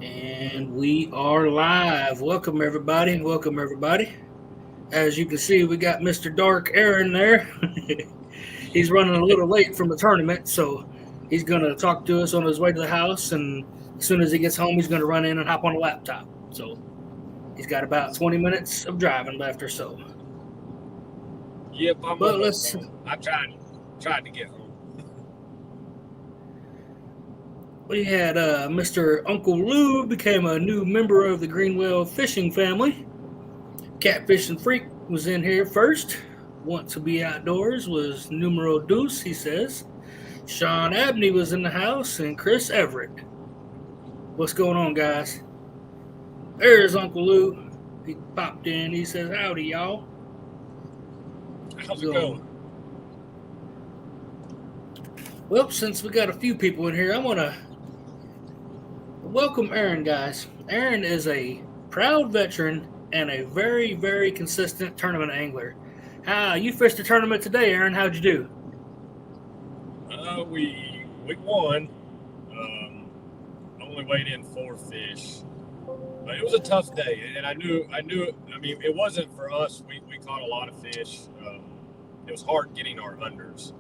And we are live. Welcome, everybody. Welcome, everybody. As you can see, we got Mr. Dark Aaron there. He's running a little late from the tournament, so he's going to talk to us on his way to the house. And as soon as he gets home, he's going to run in and hop on a laptop. So he's got about 20 minutes of driving left or so. Yep, I'm But almost let's. home. I tried to get home. We had Mr. Uncle Lou became a new member of the Greenwell fishing family. Catfish and Freak was in here first. Want to be outdoors was numero dos, he says. Sean Abney was in the house and Chris Everett. What's going on, guys? There's Uncle Lou. He popped in. He says, "Howdy, y'all." How's it going? Well, since we got a few people in here, I want to welcome Aaron, guys. Aaron is a proud veteran and a very, very consistent tournament angler. You fished a tournament today, Aaron. How'd you do? We won. Only weighed in 4 fish. But it was a tough day, and I knew. I mean, it wasn't for us. We caught a lot of fish. It was hard getting our unders,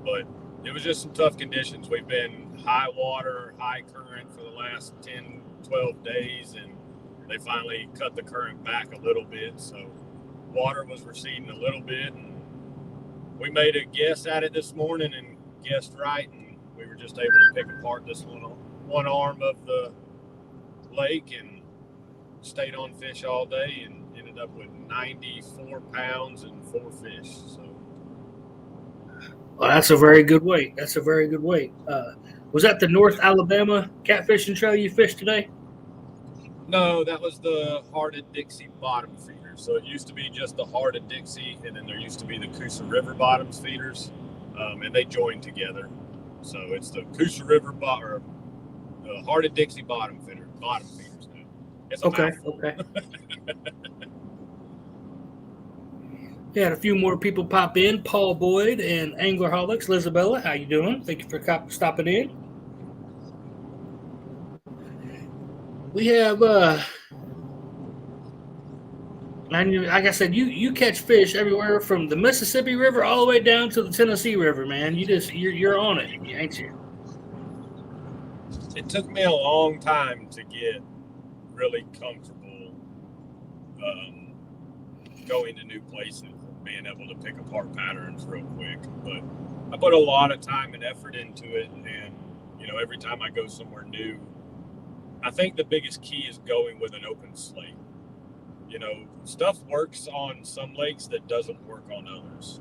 but it was just some tough conditions. We've been high water, high current for the last 10, 12 days, and they finally cut the current back a little bit. So water was receding a little bit, and we made a guess at it this morning and guessed right, and we were just able to pick apart this one arm of the lake and stayed on fish all day and ended up with 94 pounds and 4 fish. So Well, that's a very good weight. That's a very good weight. Was that the North Alabama catfishing trail you fished today? no, that was the Heart of Dixie bottom feeder. So it used to be just the Heart of Dixie, and then there used to be the Coosa River bottoms feeders, and they joined together. So it's the Coosa River or the Heart of Dixie bottom feeders now. It's a mouthful. Okay. We had a few more people pop in. Paul Boyd and Anglerholics. Lizabella, how you doing? Thank you for stopping in. We have, like I said, you catch fish everywhere from the Mississippi River all the way down to the Tennessee River, man. You're on it, ain't you? It took me a long time to get really comfortable going to new places and being able to pick apart patterns real quick. But I put a lot of time and effort into it, and every time I go somewhere new, I think the biggest key is going with an open slate. Stuff works on some lakes that doesn't work on others.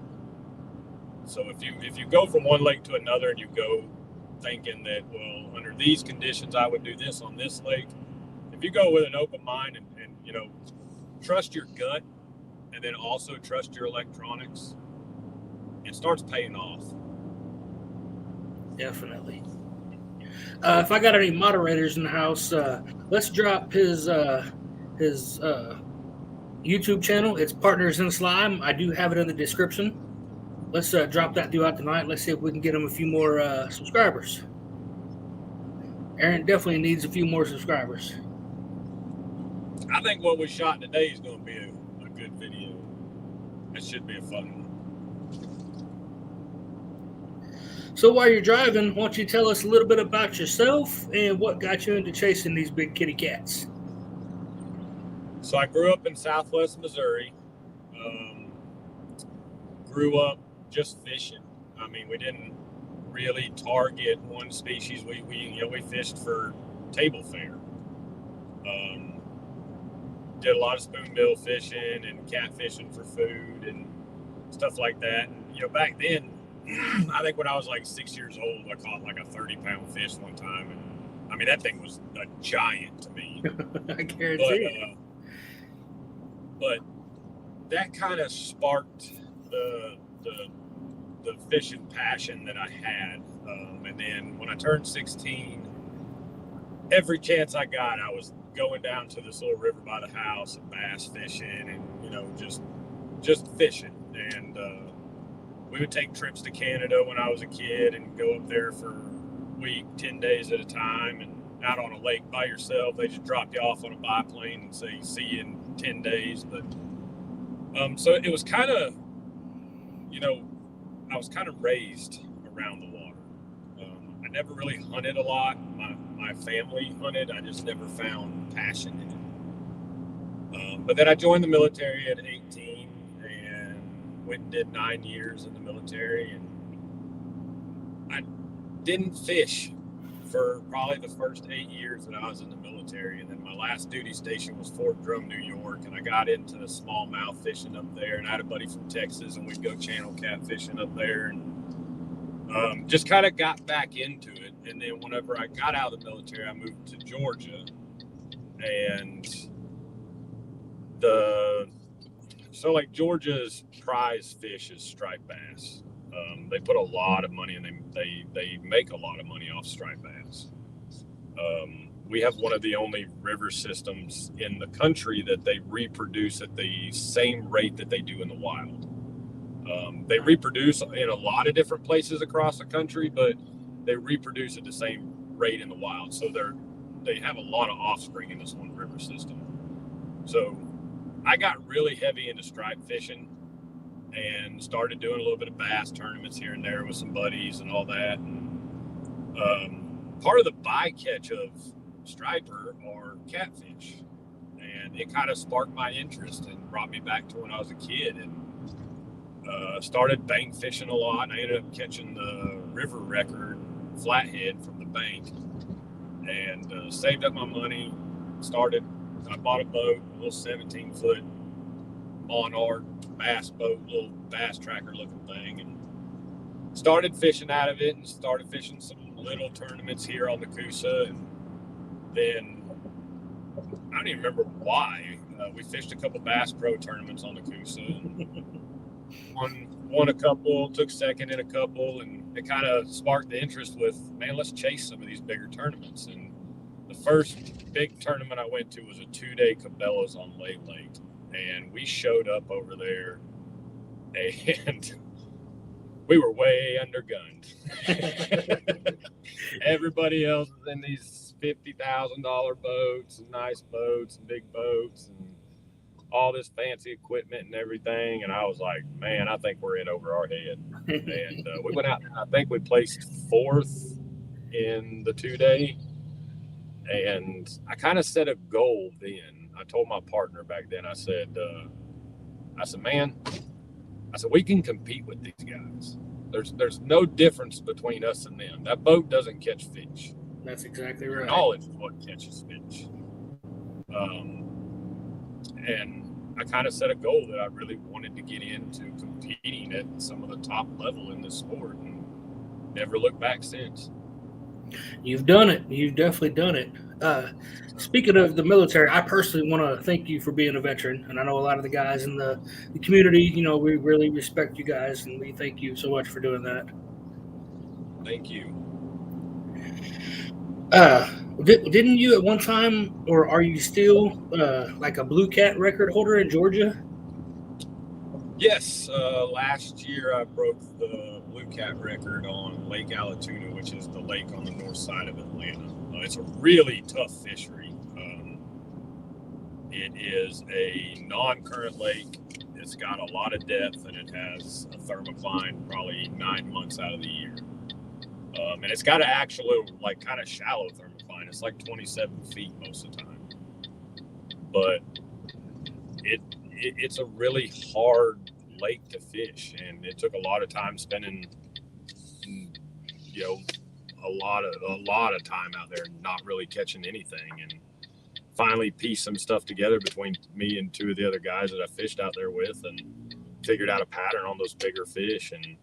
So if you go from one lake to another and you go thinking that, well, under these conditions I would do this on this lake, if you go with an open mind and trust your gut and then also trust your electronics, it starts paying off. Definitely. If I got any moderators in the house, let's drop his YouTube channel. It's Partners in Slime. I do have it in the description. Let's drop that throughout the night. Let's see if we can get him a few more subscribers. Aaron definitely needs a few more subscribers. I think what we shot today is going to be a good video. It should be a fun one. So while you're driving, why don't you tell us a little bit about yourself and what got you into chasing these big kitty cats? So I grew up in Southwest Missouri. Grew up just fishing. I mean, we didn't really target one species. We fished for table fare. Did a lot of spoonbill fishing and catfishing for food and stuff like that. And, back then, I think when I was like 6 years old, I caught like a 30-pound fish one time, and I mean that thing was a giant to me. I guarantee it. But that kind of sparked the fishing passion that I had. And then when I turned 16, every chance I got, I was going down to this little river by the house and bass fishing and, just fishing. And we would take trips to Canada when I was a kid and go up there for a week, 10 days at a time. And out on a lake by yourself. They just drop you off on a biplane and say, see you in 10 days. But so it was kind of, I was kind of raised around the water. I never really hunted a lot. My family hunted. I just never found passion in it. But then I joined the military at 18 and went and did 9 years in the military. And I didn't fish for probably the first 8 years that I was in the military. And then my last duty station was Fort Drum, New York. And I got into smallmouth fishing up there. And I had a buddy from Texas, and we'd go channel catfishing up there. And just kind of got back into it. And then whenever I got out of the military, I moved to Georgia. And Georgia's prize fish is striped bass. They put a lot of money, and they make a lot of money off striped bass. We have one of the only river systems in the country that they reproduce at the same rate that they do in the wild. They reproduce in a lot of different places across the country, but they reproduce at the same rate in the wild. So they have a lot of offspring in this one river system. So I got really heavy into stripe fishing and started doing a little bit of bass tournaments here and there with some buddies and all that. And part of the bycatch of striper are catfish, and it kind of sparked my interest and brought me back to when I was a kid, and started bank fishing a lot. And I ended up catching the river record flathead from the bank, and saved up my money. I bought a boat, a little 17-foot Monarch bass boat, little bass tracker looking thing, and started fishing out of it, and started fishing some little tournaments here on the Coosa. And then I don't even remember why. We fished a couple Bass Pro tournaments on the Coosa, and won a couple, took second in a couple, and it kind of sparked the interest with, man, let's chase some of these bigger tournaments. And the first big tournament I went to was a 2-day Cabela's on Lake Lake, and we showed up over there, and we were way undergunned. Everybody else was in these $50,000 boats and nice boats and big boats and all this fancy equipment and everything. And I was like, man, I think we're in over our head. And we went out, I think we placed 4th in the 2-day. And I kind of set a goal then. I told my partner back then, I said, man, we can compete with these guys. There's no difference between us and them. That boat doesn't catch fish. That's exactly right. Knowledge is what catches fish. And I kind of set a goal that I really wanted to get into competing at some of the top level in this sport, and never looked back since. You've done it. You've definitely done it. Speaking of the military, I personally want to thank you for being a veteran. And I know a lot of the guys in the community, we really respect you guys, and we thank you so much for doing that. Thank you. Didn't you at one time, or are you still like a Blue Cat record holder in Georgia? Yes. Last year I broke the Blue Cat record on Lake Allatoona, which is the lake on the north side of Atlanta. It's a really tough fishery. It is a non-current lake. It's got a lot of depth, and it has a thermocline probably 9 months out of the year. And it's got an actual, kind of shallow thermocline. It's like 27 feet most of the time. But it's a really hard lake to fish, and it took a lot of time spending, a lot of time out there not really catching anything, and finally pieced some stuff together between me and 2 of the other guys that I fished out there with, and figured out a pattern on those bigger fish. And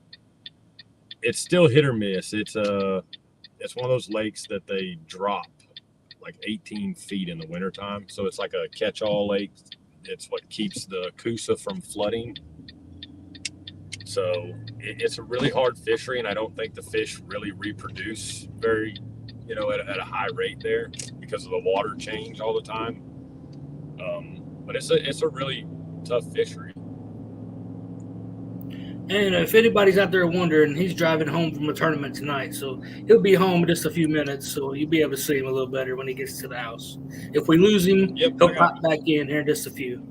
it's still hit or miss. It's one of those lakes that they drop like 18 feet in the wintertime. So it's like a catch-all lake. It's what keeps the Coosa from flooding. So it's a really hard fishery, and I don't think the fish really reproduce very, at a high rate there because of the water change all the time. But it's a really tough fishery. And if anybody's out there wondering, he's driving home from a tournament tonight, so he'll be home in just a few minutes. So you'll be able to see him a little better when he gets to the house. If we lose him, Yep, he'll pop back in here in just a few.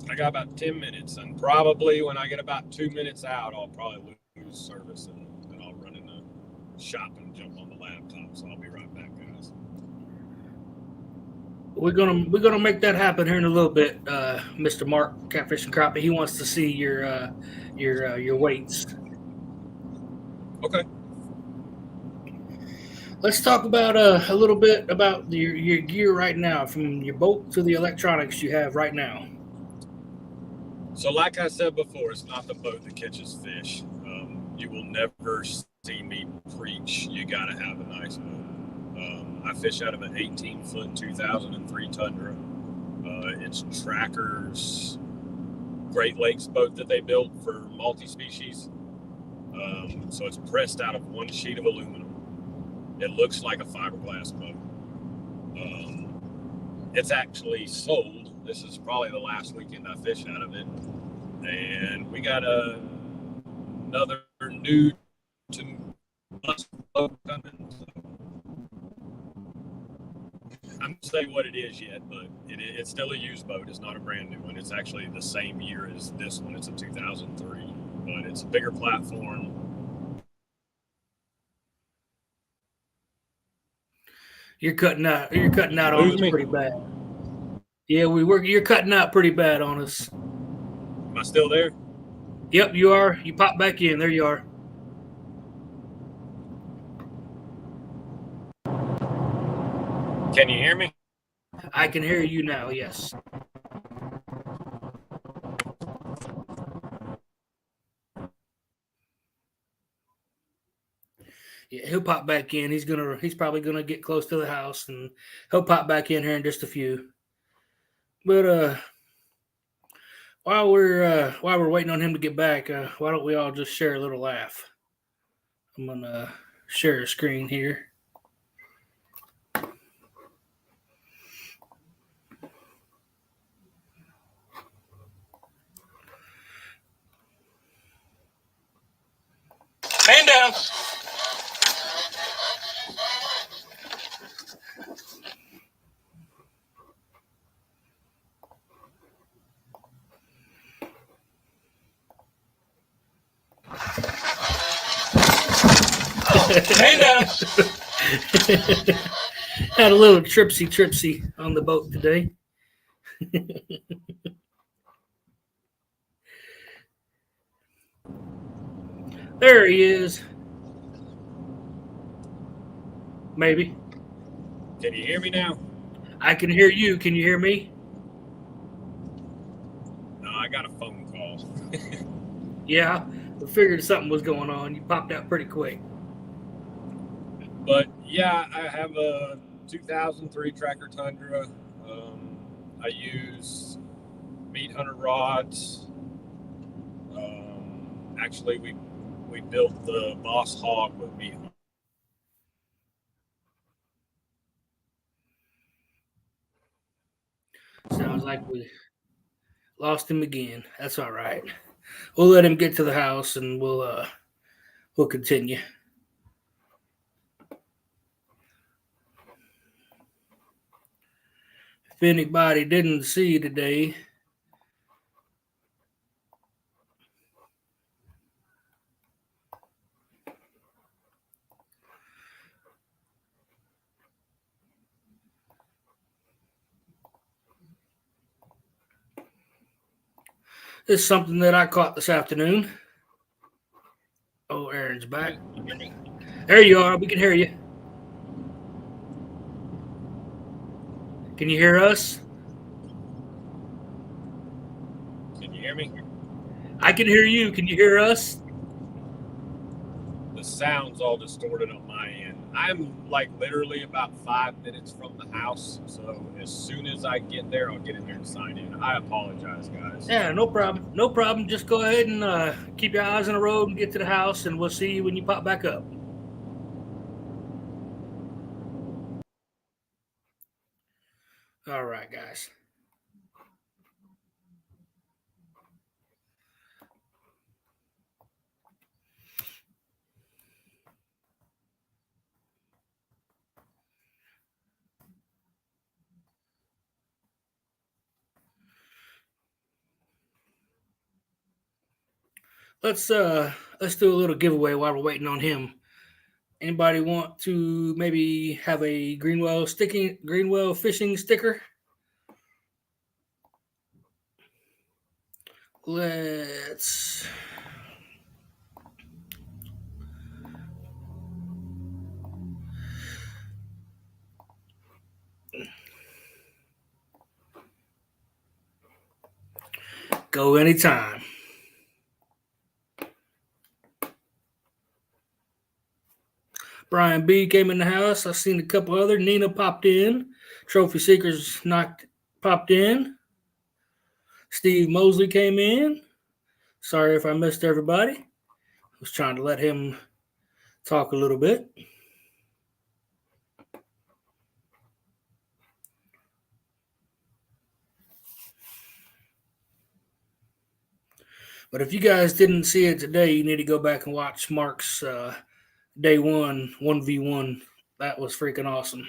I got about 10 minutes, and probably when I get about 2 minutes out, I'll probably lose service, and I'll run in the shop and jump on the laptop. So I'll be right back, guys. We're gonna make that happen here in a little bit, Mr. Mark Catfish and Crappie. He wants to see your weights. Okay. Let's talk about a little bit about your gear right now, from your boat to the electronics you have right now. So, like I said before, it's not the boat that catches fish. You will never see me preach. You got to have a nice boat. I fish out of an 18-foot 2003 Tundra. It's Tracker's Great Lakes boat that they built for multi-species. So it's pressed out of one sheet of aluminum. It looks like a fiberglass boat. It's actually sold. This is probably the last weekend I fished out of it. And we got another new to us boat coming. So I'm not say what it is yet, but it's still a used boat. It's not a brand new one. It's actually the same year as this one. It's a 2003, but it's a bigger platform. You're cutting out. You're cutting out on Lose us me? pretty bad. Yeah, we were. You're cutting out pretty bad on us. Am I still there? Yep, you are. You pop back in. There you are. Can you hear me? I can hear you now. Yes. Yeah, he'll pop back in. He's probably gonna get close to the house, and he'll pop back in here in just a few. But while we're waiting on him to get back, why don't we all just share a little laugh? I'm gonna share a screen here. Man down. Man down. Had a little tripsy on the boat today. There he is. Maybe. Can you hear me now? I can hear you. Can you hear me? No, I got a phone call. Yeah. I figured something was going on. You popped out pretty quick. But yeah, I have a 2003 Tracker Tundra. I use meat hunter rods. Actually, we built the Boss Hog with meat. Sounds like we lost him again. That's all right. We'll let him get to the house, and we'll continue. If anybody didn't see today, it's something that I caught this afternoon. Oh, Aaron's back. There you are. We can hear you. Can you hear us? Can you hear me? I can hear you. Can you hear us? The sound's all distorted on my end. I'm like literally about 5 minutes from the house, so as soon as I get there, I'll get in there and sign in. I apologize, guys. Yeah, no problem. No problem. Just go ahead and keep your eyes on the road and get to the house, and we'll see you when you pop back up. All right, guys. Let's do a little giveaway while we're waiting on him. Anybody want to maybe have a Greenwell fishing sticker? Let's go anytime. Brian B came in the house. I seen a couple other. Nina popped in. Trophy Seekers knocked popped in. Steve Mosley came in. Sorry if I missed everybody. I was trying to let him talk a little bit. But if you guys didn't see it today, you need to go back and watch Mark's day one 1v1. That was freaking awesome.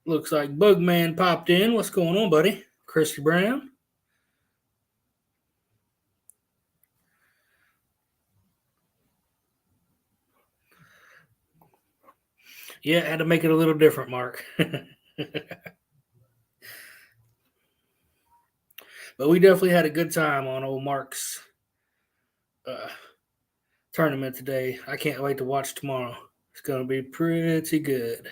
Looks like Bugman popped in. What's going on, buddy? Christy Brown. Yeah, had to make it a little different, Mark. But we definitely had a good time on old Mark's tournament today. I can't wait to watch tomorrow. It's going to be pretty good.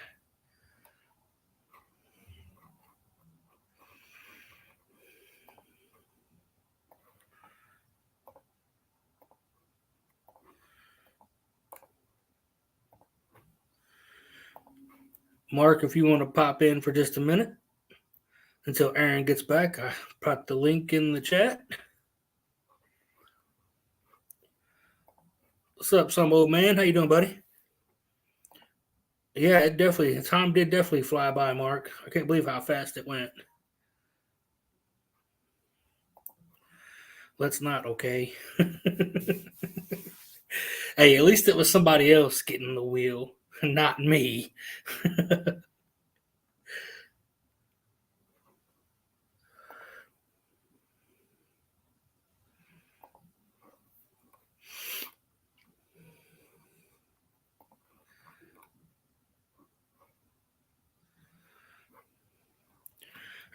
Mark, if you want to pop in for just a minute until Aaron gets back, I put the link in the chat. What's up, some old man? How you doing, buddy? Yeah, time did definitely fly by, Mark. I can't believe how fast it went. Let's not, okay? Hey, at least it was somebody else getting the wheel, not me.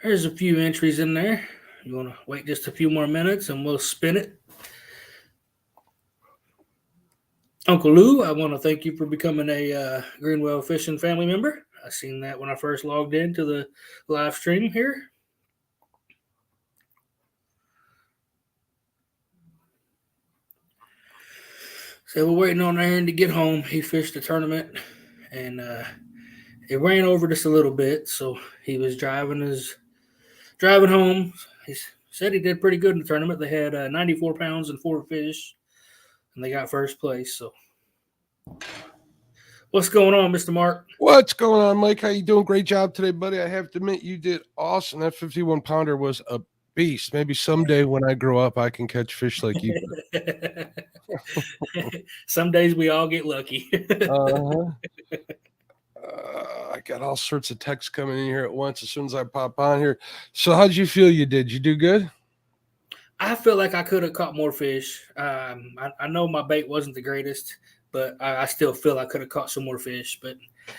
There's a few entries in there. You want to wait just a few more minutes and we'll spin it. Uncle Lou, I want to thank you for becoming a Greenwell Fishing family member. I seen that when I first logged into the live stream here. So we're waiting on Aaron to get home. He fished the tournament, and it ran over just a little bit, so he was driving home. He said he did pretty good in the tournament. They had 94 pounds and 4 fish, and they got first place. So, what's going on, Mr. Mark? What's going on, Mike? How you doing? Great job today, buddy. I have to admit, you did awesome. That 51-pounder was a beast. Maybe someday when I grow up, I can catch fish like you. Some days we all get lucky. I got all sorts of texts coming in here at once as soon as I pop on here. So how'd you feel you did? You do good? I feel like I could have caught more fish. I know my bait wasn't the greatest, but I still feel I could have caught some more fish. But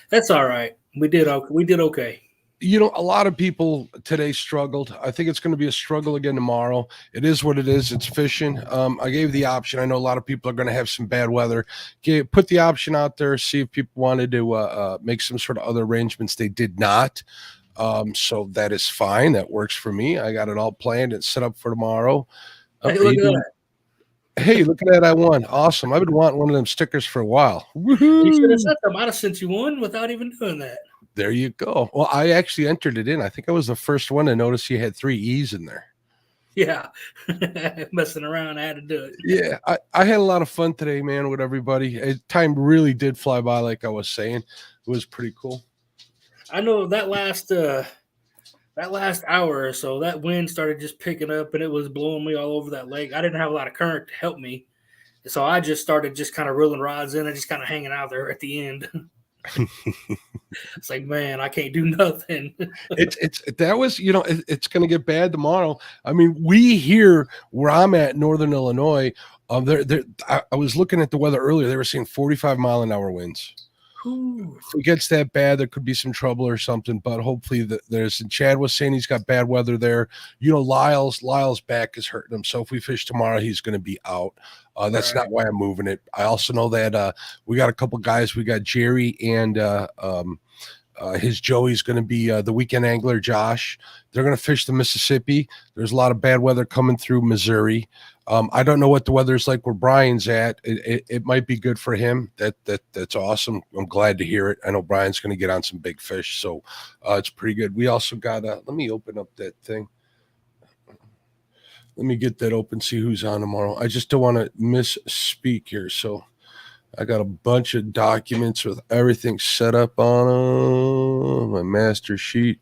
that's all right. We did okay. You know, a lot of people today struggled. I think it's going to be a struggle again tomorrow. It is what it is. It's fishing. I gave the option. I know a lot of people are going to have some bad weather. Put the option out there, see if people wanted to make some sort of other arrangements. They did not. So that is fine. That works for me. I got it all planned and set up for tomorrow. Hey, look at that. Hey, look at that. I won. Awesome. I've been wanting one of them stickers for a while. Woohoo. You should have said that. I might have sent you one without even doing that. There you go. Well, I actually entered it in. I think I was the first one to notice you had 3 E's in there. Yeah. Messing around. I had to do it. Yeah. I had a lot of fun today, man, with everybody. Time really did fly by, like I was saying. It was pretty cool. I know that last hour or so, that wind started just picking up and it was blowing me all over that lake. I didn't have a lot of current to help me. So I just started just kind of reeling rods in and just kind of hanging out there at the end. It's like, man, I can't do nothing. It's going to get bad tomorrow. I mean, we here where I'm at, Northern Illinois, I was looking at the weather earlier. They were saying 45-mile-an-hour winds. Whew. If it gets that bad, there could be some trouble or something. But hopefully, there's. And Chad was saying he's got bad weather there. Lyle's back is hurting him. So if we fish tomorrow, he's going to be out. That's Right. not why I'm moving it. I also know that we got a couple guys. We got Jerry and his Joey's going to be the weekend angler, Josh. They're going to fish the Mississippi. There's a lot of bad weather coming through Missouri. I don't know what the weather's like where Brian's at. It might be good for him. That's awesome. I'm glad to hear it. I know Brian's going to get on some big fish, so it's pretty good. We also got let me open up that thing. Let me get that open, see who's on tomorrow. I just don't want to misspeak here, so I got a bunch of documents with everything set up on my master sheet.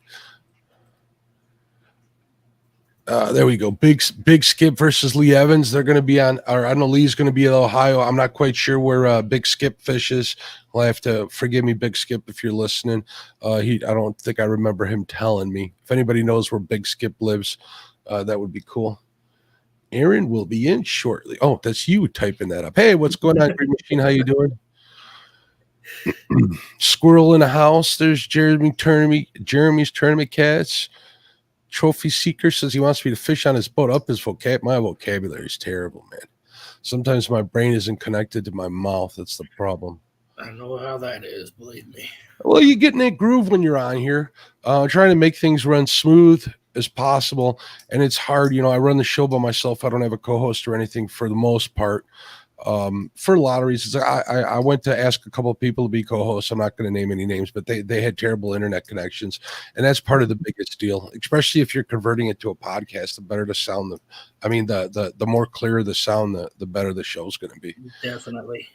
There we go. Big Skip versus Lee Evans. They're going to be on, or I know Lee's going to be in Ohio. I'm not quite sure where Big Skip fishes. I'll have to forgive me, Big Skip, if you're listening. I don't think I remember him telling me. If anybody knows where Big Skip lives, that would be cool. Aaron will be in shortly. Oh, that's you typing that up. Hey, what's going on, Green Machine? How you doing? Squirrel in the house. There's Jeremy's tournament cats. Trophy Seeker says he wants me to fish on his boat. Up his my vocabulary is terrible, man. Sometimes my brain isn't connected to my mouth. That's the problem. I know how that is, believe me. Well, you get in that groove when you're on here, trying to make things run smooth as possible. And it's hard. I run the show by myself. I don't have a co-host or anything for the most part. For a lot of reasons. I went to ask a couple of people to be co-hosts. I'm not going to name any names, but they had terrible internet connections, and that's part of the biggest deal. Especially if you're converting it to a podcast, the better the sound. The more clear the sound, the better the show's going to be. Definitely.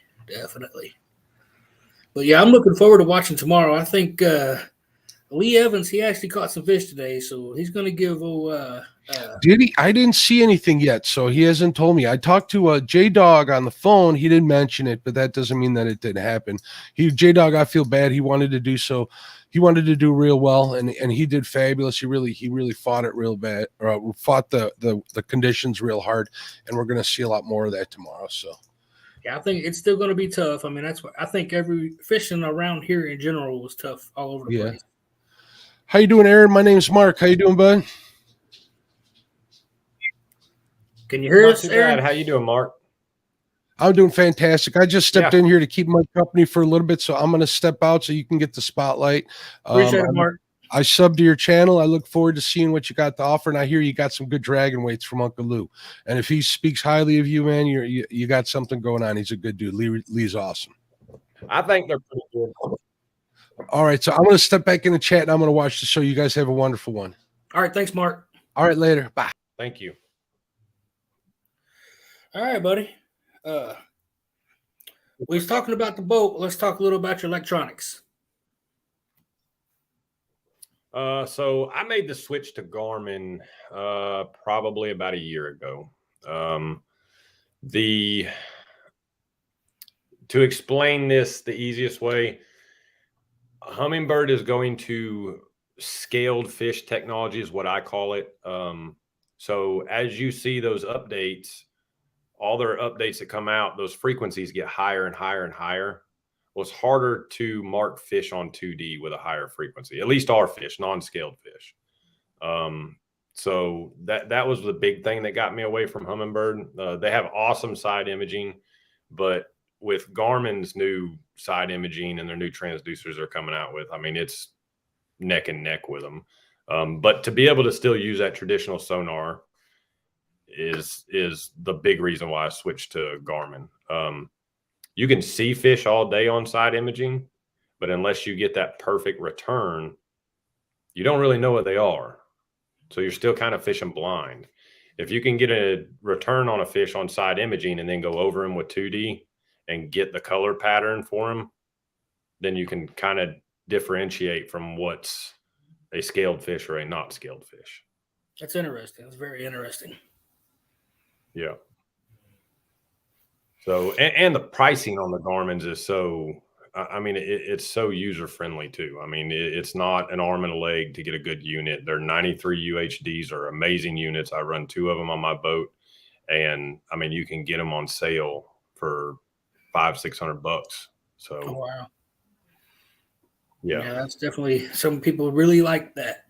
But yeah, I'm looking forward to watching tomorrow. I think Lee Evans, he actually caught some fish today, so he's going to give. Did he? I didn't see anything yet, so he hasn't told me. I talked to J Dog on the phone. He didn't mention it, but that doesn't mean that it didn't happen. J Dog, I feel bad. He wanted to do so. He wanted to do real well, and he did fabulous. He really fought it real bad, or fought the conditions real hard, and we're going to see a lot more of that tomorrow. So. Yeah, I think it's still going to be tough. I mean, that's what I think. Every fishing around here in general was tough all over the place. How you doing, Aaron? My name's Mark. How you doing, bud? Can you hear us, Not too Aaron? bad. How you doing, Mark? I'm doing fantastic. I just stepped in here to keep my company for a little bit, so I'm going to step out so you can get the spotlight. Appreciate it, Mark. I subbed to your channel. I look forward to seeing what you got to offer, and I hear you got some good dragon weights from Uncle Lou. And if he speaks highly of you, man, you got something going on. He's a good dude. Lee's awesome. I think they're pretty good. All right, so I'm going to step back in the chat, and I'm going to watch the show. You guys have a wonderful one. All right, thanks, Mark. All right, later. Bye. Thank you. All right, buddy. We was talking about the boat. Let's talk a little about your electronics. So I made the switch to Garmin probably about a year ago. To explain this the easiest way, Humminbird is going to scaled fish technology is what I call it. So as you see those updates, all their updates that come out, those frequencies get higher and higher and higher. Well, it's harder to mark fish on 2D with a higher frequency, at least our fish, non-scaled fish. So that was the big thing that got me away from Humminbird. They have awesome side imaging, but with Garmin's new side imaging and their new transducers they're coming out with, I mean, it's neck and neck with them. But to be able to still use that traditional sonar is the big reason why I switched to Garmin. You can see fish all day on side imaging, but unless you get that perfect return, you don't really know what they are. So you're still kind of fishing blind. If you can get a return on a fish on side imaging and then go over him with 2D and get the color pattern for him, then you can kind of differentiate from what's a scaled fish or a not scaled fish. That's interesting. That's very interesting. Yeah. So, and the pricing on the Garmin's is so, I mean, it's so user-friendly too. I mean, it's not an arm and a leg to get a good unit. Their 93 UHDs are amazing units. I run 2 of them on my boat, And I mean, you can get them on sale for $500-600. So Oh, wow. yeah, Yeah, that's definitely some people really like that.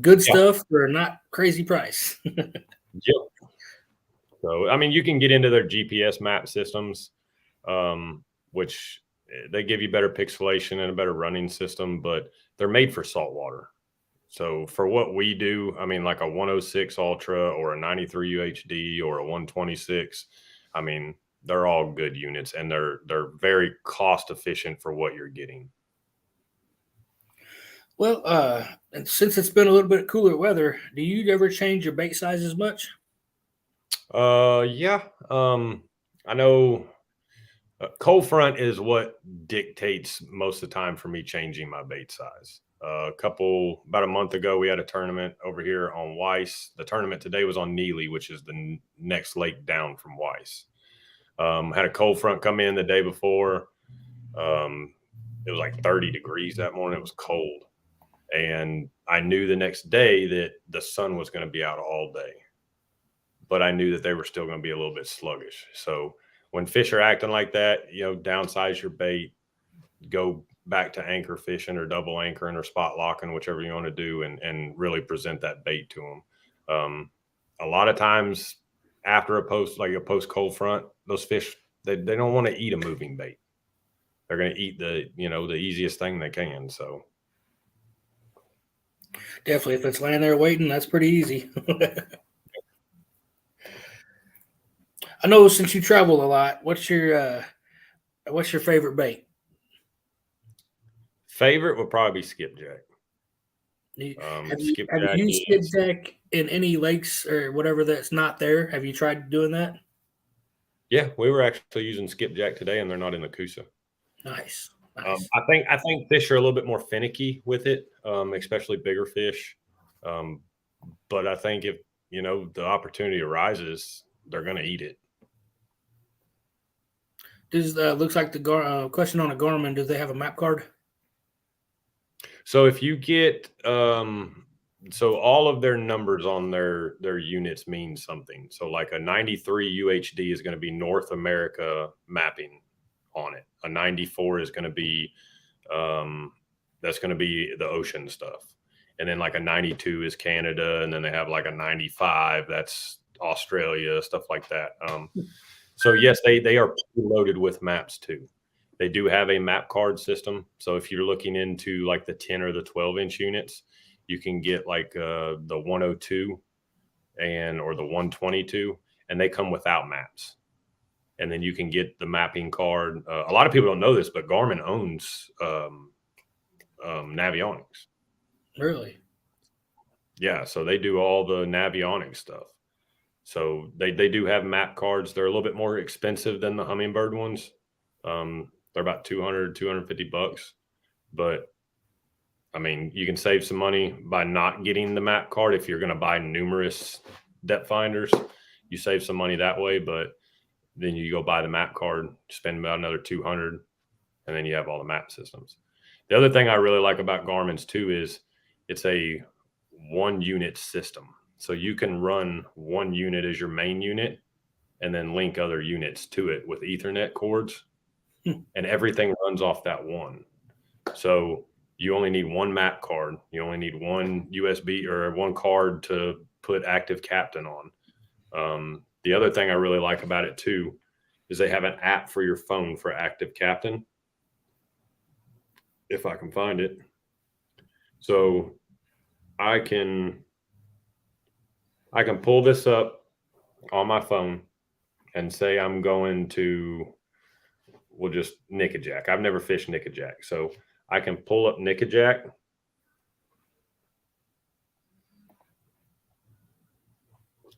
Good yeah, stuff for not crazy price. yep. So I mean, you can get into their GPS map systems, which they give you better pixelation and a better running system, but they're made for saltwater. So for what we do, I mean, like a 106 Ultra or a 93 UHD or a 126, I mean, they're all good units and they're very cost efficient for what you're getting. Well, and since it's been a little bit cooler weather, do you ever change your bait sizes much? Yeah. I know cold front is what dictates most of the time for me changing my bait size. About a month ago, we had a tournament over here on Weiss. The tournament today was on Neely, which is the next lake down from Weiss. Had a cold front come in the day before. It was like 30 degrees that morning. It was cold. And I knew the next day that the sun was going to be out all day. But I knew that they were still going to be a little bit sluggish. So when fish are acting like that, downsize your bait, go back to anchor fishing or double anchoring or spot locking, whichever you want to do, and really present that bait to them. A lot of times after a post cold front, those fish, they don't want to eat a moving bait. They're going to eat the easiest thing they can. So Definitely, if it's laying there waiting, that's pretty easy. I know since you travel a lot, what's your favorite bait? favorite would probably be skipjack. Have you Skipjack used is, skipjack in any lakes or whatever that's not there? Have you tried doing that? yeah, we were actually using skipjack today, and they're not in the Coosa. Nice, nice. I think fish are a little bit more finicky with it, especially bigger fish. Um, but I think if the opportunity arises, they're going to eat it. Does looks like the question on a Garmin? Do they have a map card? So if you get so all of their numbers on their units mean something. So like a 93 UHD is going to be North America mapping on it. A 94 is going to be that's going to be the ocean stuff. And then like a 92 is Canada, and then they have like a 95 that's Australia, stuff like that. So yes, they are loaded with maps too. They do have a map card system. So if you're looking into like the 10 or the 12-inch units, you can get like the 102 or the 122, and they come without maps. And then you can get the mapping card. A lot of people don't know this, but Garmin owns Navionics. Really? Yeah, so they do all the Navionics stuff. So they do have map cards. They're a little bit more expensive than the Humminbird ones. They're about $250. But I mean, you can save some money by not getting the map card. If you're going to buy numerous depth finders, you save some money that way. But then you go buy the map card, spend about another $200, and then you have all the map systems. The other thing I really like about Garmin's too is it's a one unit system. So you can run one unit as your main unit and then link other units to it with Ethernet cords, and everything runs off that one. So you only need one map card. You only need one USB or one card to put Active Captain on. The other thing I really like about it too is they have an app for your phone for Active Captain, if I can find it. So I can pull this up on my phone and say I'm going to, we'll just Nickajack. I've never fished Nickajack. So I can pull up Nickajack.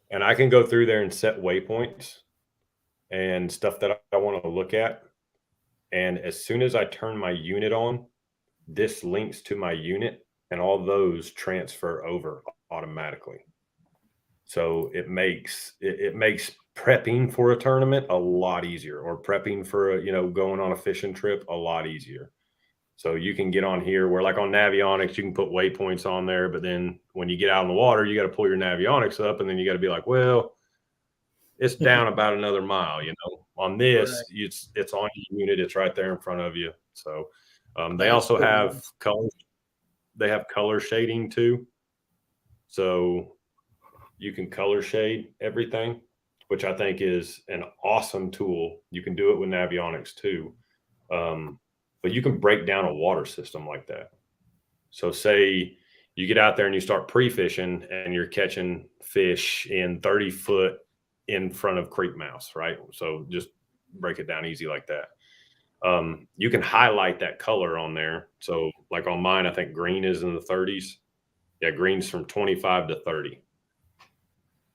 And I can go through there and set waypoints and stuff that I want to look at. And as soon as I turn my unit on, this links to my unit, and all those transfer over automatically. So it makes prepping for a tournament a lot easier, or prepping for going on a fishing trip a lot easier. So you can get on here where, like on Navionics, you can put waypoints on there, but then when you get out in the water, you got to pull your Navionics up, and then you got to be like, well, it's down about another mile. On this, Right. it's on your unit. It's right there in front of you. So they That's also pretty have nice. color. They have color shading too. So you can color shade everything, which I think is an awesome tool. You can do it with Navionics too. But you can break down a water system like that. So say you get out there and you start pre-fishing and you're catching fish in 30 foot in front of creek mouths, right? So just break it down easy like that. You can highlight that color on there. So like on mine, I think green is in the 30s. Yeah, green's from 25 to 30.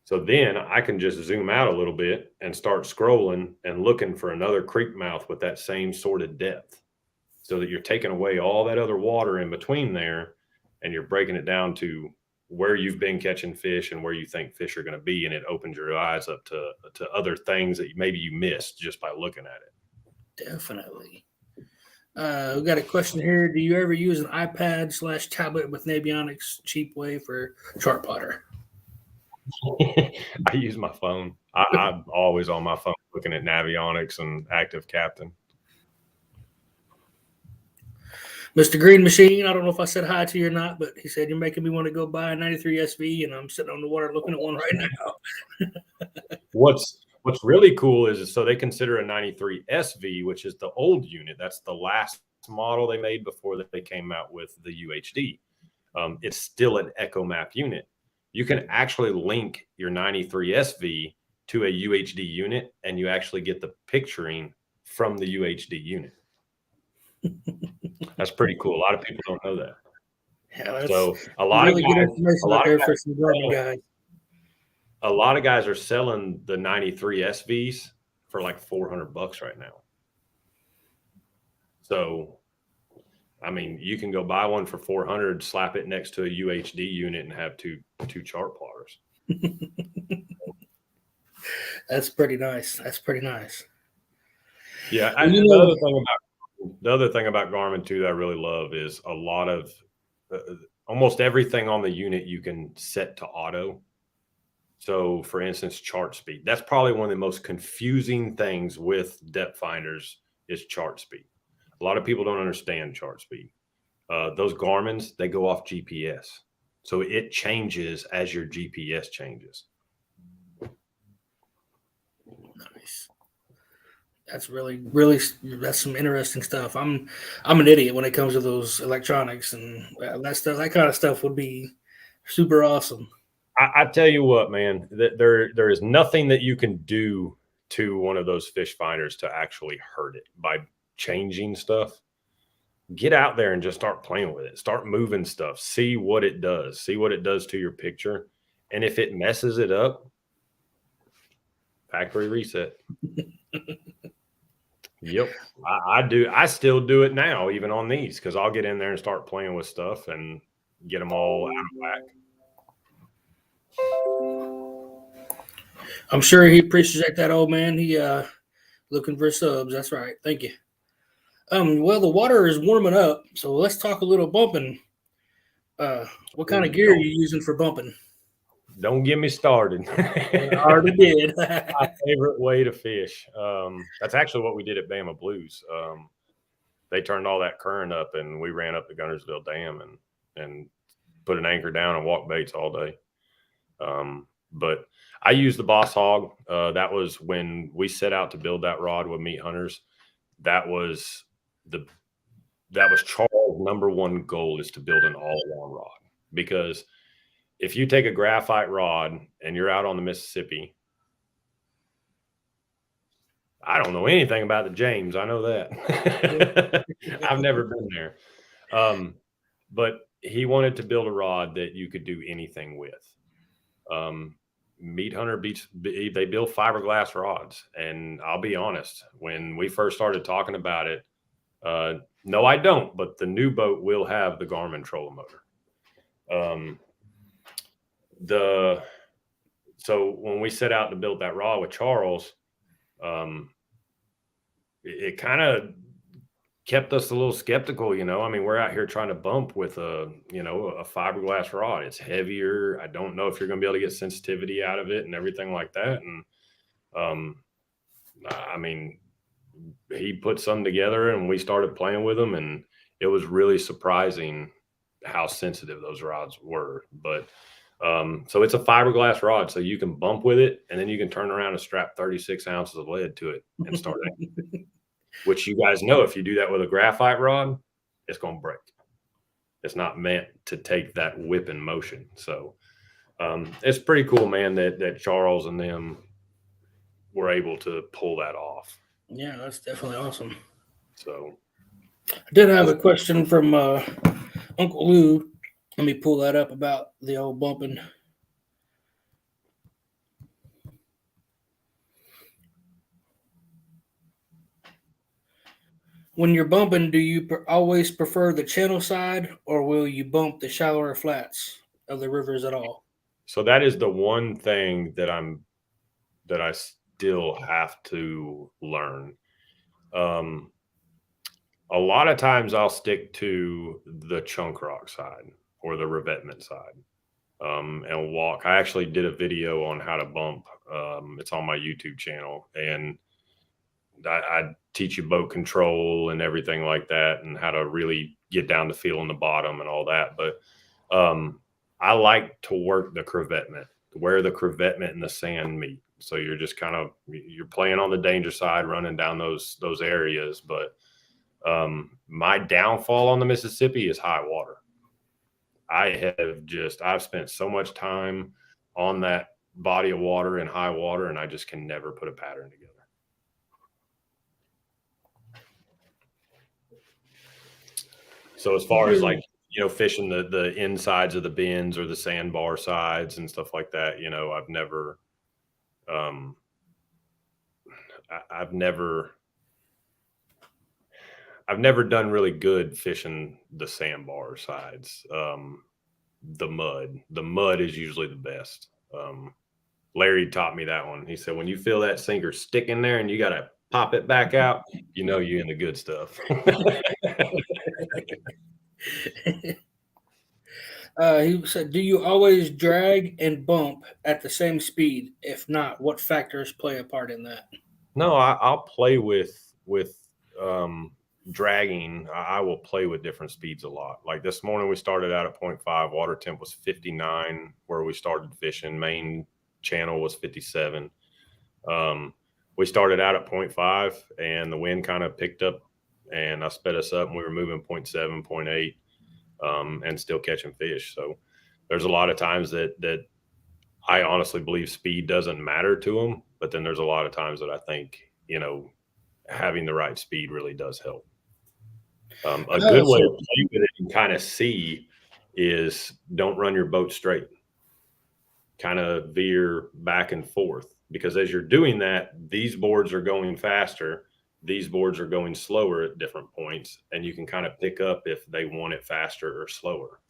So then I can just zoom out a little bit and start scrolling and looking for another creek mouth with that same sort of depth, so that you're taking away all that other water in between there and you're breaking it down to where you've been catching fish and where you think fish are going to be. And it opens your eyes up to other things that maybe you missed just by looking at it. Definitely. We got a question here. Do you ever use an iPad/tablet with Navionics cheap way for chart plotter? I use my phone. I'm always on my phone looking at Navionics and Active Captain. Mr. Green Machine, I don't know if I said hi to you or not, but he said you're making me want to go buy a 93 SV, and I'm sitting on the water looking at one right now. What's really cool is so they consider a 93 SV, which is the old unit. That's the last model they made before they came out with the UHD. It's still an EchoMap unit. You can actually link your 93 SV to a UHD unit, and you actually get the picturing from the UHD unit. That's pretty cool. A lot of people don't know that. Yeah, that's So a lot really of good guys, information out there for some garden guys. a lot of guys are selling the 93 SVs for like $400 right now. So, I mean, you can go buy one for 400, slap it next to a UHD unit, and have two chart plotters. That's pretty nice. That's pretty nice. Yeah, Well, the other thing about Garmin too that I really love is a lot of almost everything on the unit you can set to auto. So, for instance, chart speed. That's probably one of the most confusing things with depth finders is chart speed. A lot of people don't understand chart speed. Those Garmins, they go off GPS. So it changes as your GPS changes. Nice. That's really that's some interesting stuff. I'm an idiot when it comes to those electronics, and that kind of stuff would be super awesome. I tell you what, man, there is nothing that you can do to one of those fish finders to actually hurt it by changing stuff. Get out there and just start playing with it. Start moving stuff. See what it does. See what it does to your picture. And if it messes it up, factory reset. Yep. I do. I still do it now, even on these, because I'll get in there and start playing with stuff and get them all out of whack. I'm sure he appreciates that, old man. He looking for subs. That's right. Thank you. Well, the water is warming up, so let's talk a little bumping. What kind of gear are you using for bumping? Don't get me started. I already did. My favorite way to fish. That's actually what we did at Bama Blues. They turned all that current up, and we ran up the Gunnersville Dam and put an anchor down and walked baits all day. But I used the Boss Hog. That was when we set out to build that rod with Meat Hunters. That was Charles' number one goal, is to build an all-along rod. Because if you take a graphite rod and you're out on the Mississippi, I don't know anything about the James. I know that. I've never been there. But he wanted to build a rod that you could do anything with. Meat Hunter they build fiberglass rods. And I'll be honest, when we first started talking about it, no, I don't, but the new boat will have the Garmin trolling motor. So when we set out to build that rod with Charles, it kind of kept us a little skeptical. I mean, we're out here trying to bump with a fiberglass rod. It's heavier. I don't know if you're going to be able to get sensitivity out of it and everything like that. And I mean, he put some together and we started playing with them, and it was really surprising how sensitive those rods were. But so it's a fiberglass rod, so you can bump with it, and then you can turn around and strap 36 ounces of lead to it and start it. Which you guys know, if you do that with a graphite rod, it's going to break. It's not meant to take that whipping motion. So it's pretty cool, man, that Charles and them were able to pull that off. Yeah, that's definitely awesome. So I did have a question from Uncle Lou. Let me pull that up about the old bumping. When you're bumping, do you always prefer the channel side, or will you bump the shallower flats of the rivers at all? So that is the one thing that I still have to learn. A lot of times I'll stick to the chunk rock side or the revetment side, and walk. I actually did a video on how to bump. It's on my YouTube channel, and I teach you boat control and everything like that, and how to really get down to feeling the bottom and all that. But I like to work the crevetment, where the crevetment and the sand meet. So you're just you're playing on the danger side, running down those areas. But my downfall on the Mississippi is high water. I've spent so much time on that body of water in high water, and I just can never put a pattern together. So as far as fishing the insides of the bins or the sandbar sides and stuff like that, I've never done really good fishing the sandbar sides. The mud is usually the best. Larry taught me that one. He said, when you feel that sinker stick in there and you got to pop it back out, you're in the good stuff. He said, do you always drag and bump at the same speed? If not, what factors play a part in that? No, I'll play with dragging. I will play with different speeds a lot. Like this morning, we started out at 0.5. Water temp was 59 where we started fishing. Main channel was 57. We started out at 0.5, and the wind kind of picked up, and I sped us up, and we were moving 0.7, 0.8, and still catching fish. So there's a lot of times that I honestly believe speed doesn't matter to them, but then there's a lot of times that I think, having the right speed really does help. A good way to play with it and kind of see is don't run your boat straight. Kind of veer back and forth, because as you're doing that, these boards are going faster, these boards are going slower at different points, and you can kind of pick up if they want it faster or slower.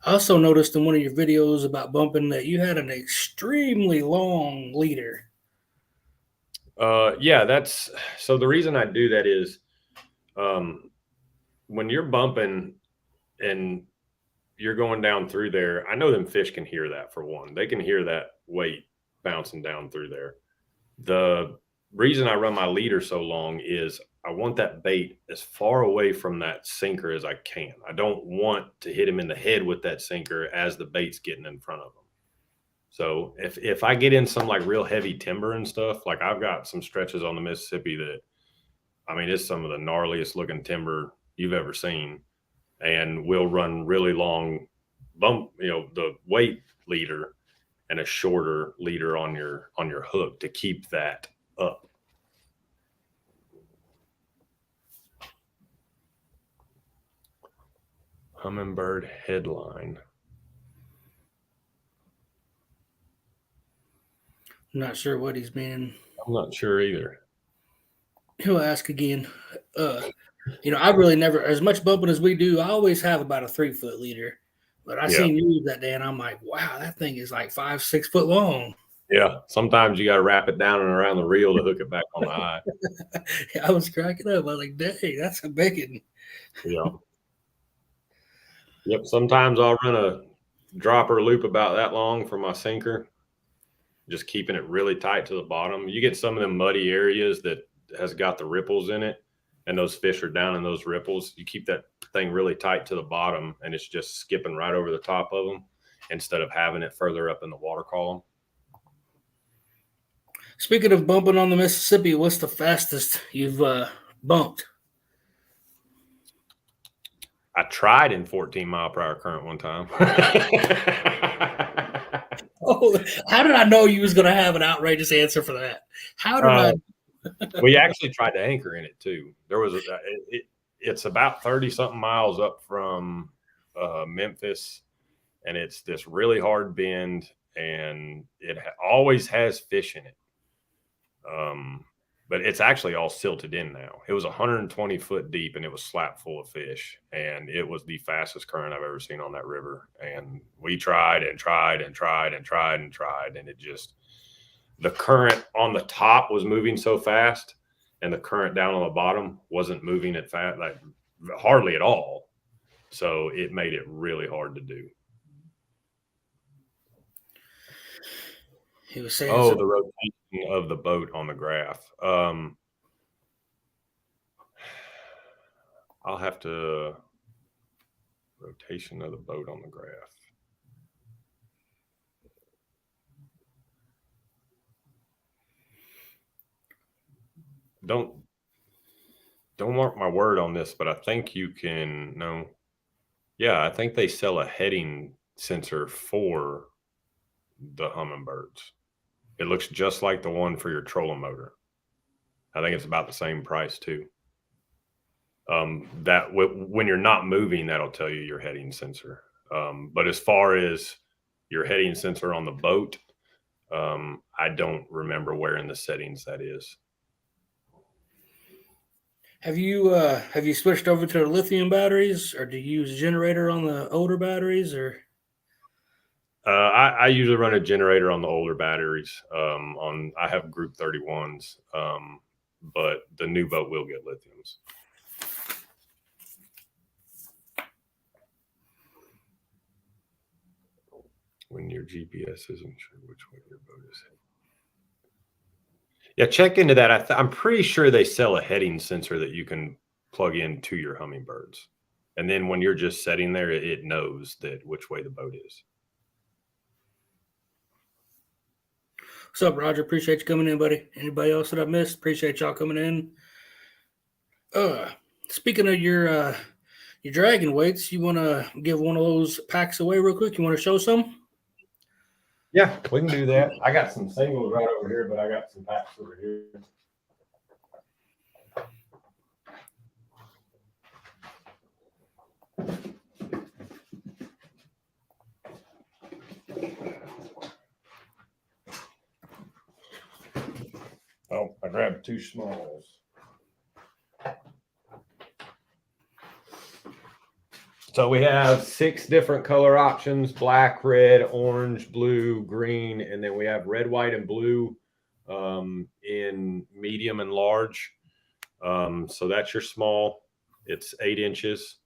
I also noticed in one of your videos about bumping that you had an extremely long leader. Yeah, so the reason I do that is when you're bumping and you're going down through there, I know them fish can hear that. For one, they can hear that weight bouncing down through there. The reason I run my leader so long is I want that bait as far away from that sinker as I can. I don't want to hit him in the head with that sinker as the bait's getting in front of him. So if I get in some like real heavy timber and stuff, like I've got some stretches on the Mississippi that, I mean, it's some of the gnarliest looking timber you've ever seen. And we'll run really long bump, the weight leader and a shorter leader on your hook to keep that up. Hummingbird headline. I'm not sure what he's meaning. I'm not sure either. He'll ask again. I really never, as much bumping as we do, I always have about a 3-foot leader. But I seen you that day, and I'm like, wow, that thing is like 5-6 foot long. Yeah, sometimes you got to wrap it down and around the reel to hook it back on the eye. I was cracking up. I was like, dang, that's a big one. Yeah. Yep. Sometimes I'll run a dropper loop about that long for my sinker. just keeping it really tight to the bottom. You get some of them muddy areas that has got the ripples in it, and those fish are down in those ripples. You keep that thing really tight to the bottom, and it's just skipping right over the top of them instead of having it further up in the water column. Speaking of bumping on the Mississippi, what's the fastest you've bumped? I tried in 14-mile-per-hour current one time. Oh, how did I know you was going to have an outrageous answer for that? How did I? We actually tried to anchor in it too. There was it's about 30-something miles up from Memphis, and it's this really hard bend, and it always has fish in it. But it's actually all silted in now. It was 120 foot deep, and it was slap full of fish, and it was the fastest current I've ever seen on that river. And we tried and tried and tried and tried and tried, and it just, the current on the top was moving so fast, and the current down on the bottom wasn't moving at fast, like hardly at all. So it made it really hard to do. He was saying, the rotation of the boat on the graph. I'll have to rotation of the boat on the graph. Don't mark my word on this, but I think you can know. Yeah, I think they sell a heading sensor for the Humminbirds. It looks just like the one for your trolling motor. I think it's about the same price too. That when you're not moving, that'll tell you your heading sensor. But as far as your heading sensor on the boat, I don't remember where in the settings that is. have you switched over to the lithium batteries, or do you use a generator on the older batteries, or? I usually run a generator on the older batteries. I have Group 31s, but the new boat will get lithiums. When your GPS isn't sure which way your boat is heading. Yeah, check into that. I'm pretty sure they sell a heading sensor that you can plug into your Humminbirds, and then when you're just sitting there, it knows that which way the boat is. What's up, Roger? Appreciate you coming in, buddy. Anybody else that I missed? Appreciate y'all coming in. Speaking of your dragon weights, you want to give one of those packs away real quick? You want to show some? Yeah, we can do that. I got some singles right over here, but I got some packs over here. Oh, I grabbed 2 smalls. So we have 6 different color options: black, red, orange, blue, green, and then we have red, white, and blue in medium and large. So that's your small. It's 8 inches.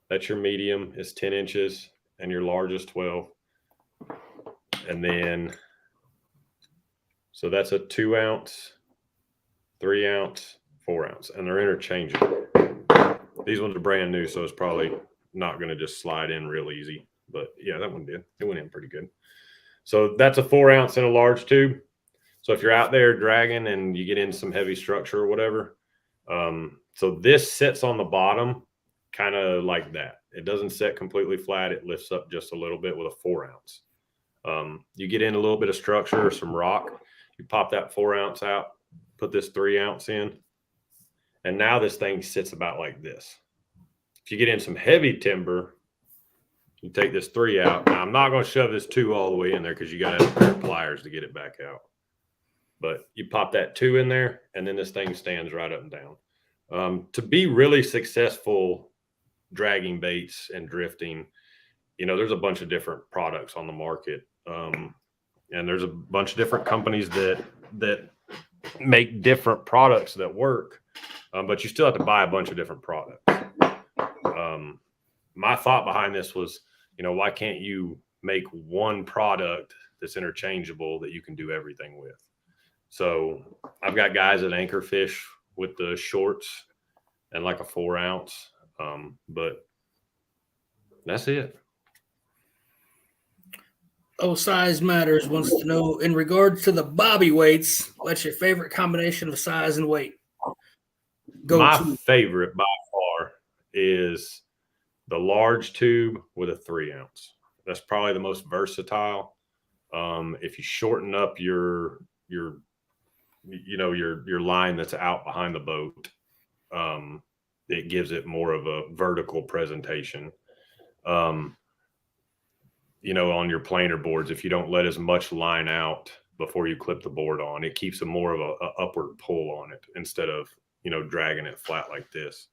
That's your medium. It's 10 inches. And your large is 12. And then, so that's a 2 ounce, 3 ounce, 4 ounce, and they're interchangeable. These ones are brand new, so it's probably not going to just slide in real easy. But yeah, that one did. It went in pretty good. So that's a 4 ounce in a large tube. So if you're out there dragging and you get in some heavy structure or whatever, so this sits on the bottom kind of like that. It doesn't sit completely flat. It lifts up just a little bit with a 4 ounce. You get in a little bit of structure or some rock, you pop that 4 ounce out, put this 3 ounce in, and now this thing sits about like this. If you get in some heavy timber, you take this 3 out. Now, I'm not going to shove this 2 all the way in there because you got to have a pair of pliers to get it back out. But you pop that 2 in there, and then this thing stands right up and down. To be really successful dragging baits and drifting, there's a bunch of different products on the market. And there's a bunch of different companies that make different products that work. But you still have to buy a bunch of different products. My thought behind this was, why can't you make one product that's interchangeable that you can do everything with. So I've got guys that anchor fish with the shorts and like a 4 ounce. But that's it. Oh, size matters wants to know in regards to the bobby weights, what's your favorite combination of size and weight? My To. favorite by far is the large tube with a 3 ounce. That's probably the most versatile. If you shorten up your line that's out behind the boat, it gives it more of a vertical presentation. On your planer boards, if you don't let as much line out before you clip the board on, it keeps a more of a upward pull on it instead of, dragging it flat like this.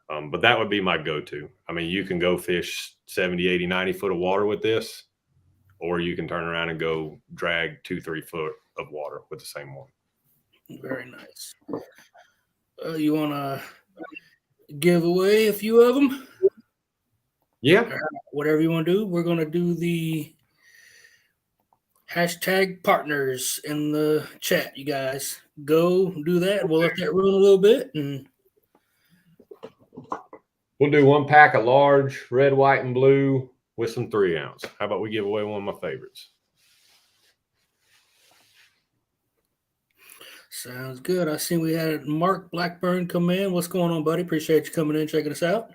But that would be my go-to. I mean, you can go fish 70, 80, 90 foot of water with this, or you can turn around and go drag 2-3 foot of water with the same one. Very nice. You want to give away a few of them? Yeah. Whatever you want to do. We're going to do the hashtag partners in the chat. You guys go do that. We'll let that run a little bit. And we'll do 1 pack of large red, white, and blue with some 3 ounce. How about we give away one of my favorites? Sounds good. I see we had Mark Blackburn come in. What's going on, buddy? Appreciate you coming in, checking us out.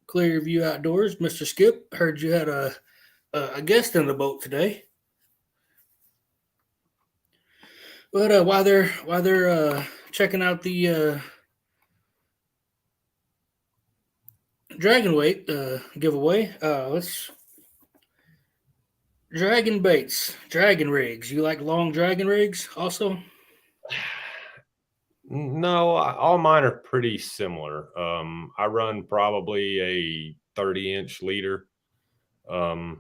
Clear View Outdoors, Mr. Skip. Heard you had a guest in the boat today. But while they're checking out the dragon weight giveaway, let's dragon baits, dragon rigs. You like long dragon rigs also? No, all mine are pretty similar. I run probably a 30-inch leader. I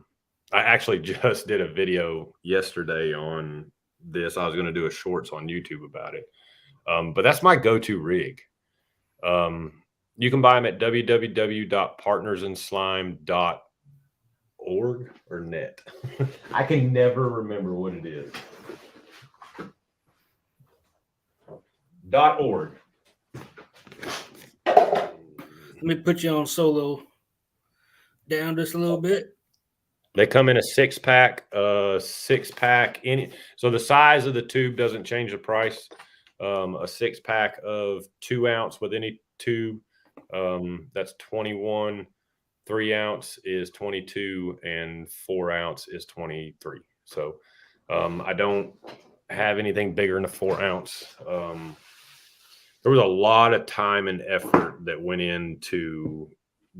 actually just did a video yesterday on this. I was going to do a shorts on YouTube about it. But that's my go-to rig. You can buy them at www.partnersandslime.org or net. I can never remember what it is. .org. Let me put you on solo down just a little bit. They come in a 6-pack, So the size of the tube doesn't change the price. A 6-pack of 2 ounce with any tube, that's 21. 3 ounce is 22, and 4 ounce is 23. So I don't have anything bigger than a 4 ounce. There was a lot of time and effort that went into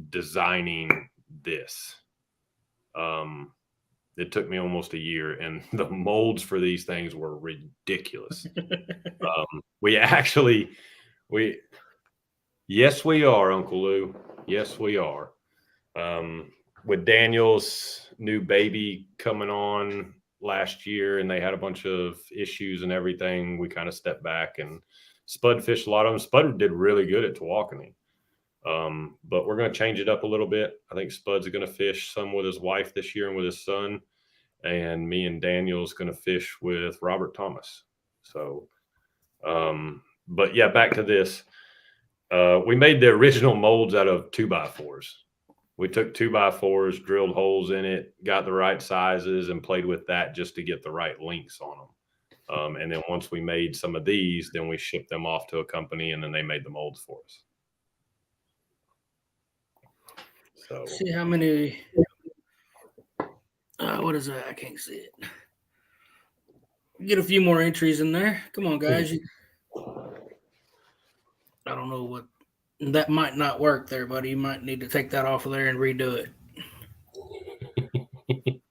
designing this. It took me almost a year, and the molds for these things were ridiculous. Yes, we are, Uncle Lou. Yes, we are. With Daniel's new baby coming on last year, and they had a bunch of issues and everything, we kind of stepped back and Spud fished a lot of them. Spud did really good at Tawakoni. But we're going to change it up a little bit. I think Spud's going to fish some with his wife this year and with his son. And me and Daniel's going to fish with Robert Thomas. So, but yeah, back to this. We made the original molds out of 2x4s. We took 2x4s, drilled holes in it, got the right sizes, and played with that just to get the right lengths on them. And then once we made some of these, then we shipped them off to a company, and then they made the molds for us. So see how many. What is that? I can't see it. Get a few more entries in there. Come on, guys. I don't know what. That might not work there, buddy. You might need to take that off of there and redo it.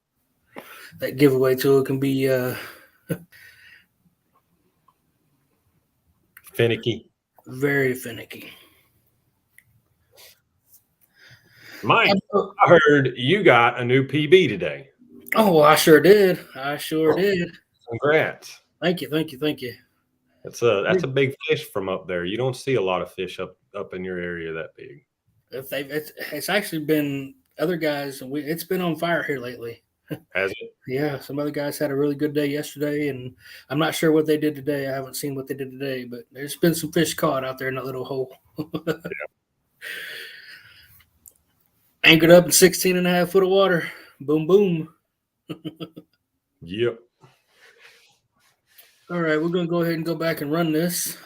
That giveaway tool can be finicky. Very finicky. Mike, I heard you got a new PB today. Oh, well, I sure did. Congrats. Thank you. That's a big fish from up there. You don't see a lot of fish up in your area that big. It's actually been other guys, and it's been on fire here lately. Has it? Yeah, some other guys had a really good day yesterday, and I'm not sure what they did today. I haven't seen what they did today, but there's been some fish caught out there in that little hole. Anchored up in 16 and a half foot of water. Boom, boom. Yep. All right, we're going to go ahead and go back and run this.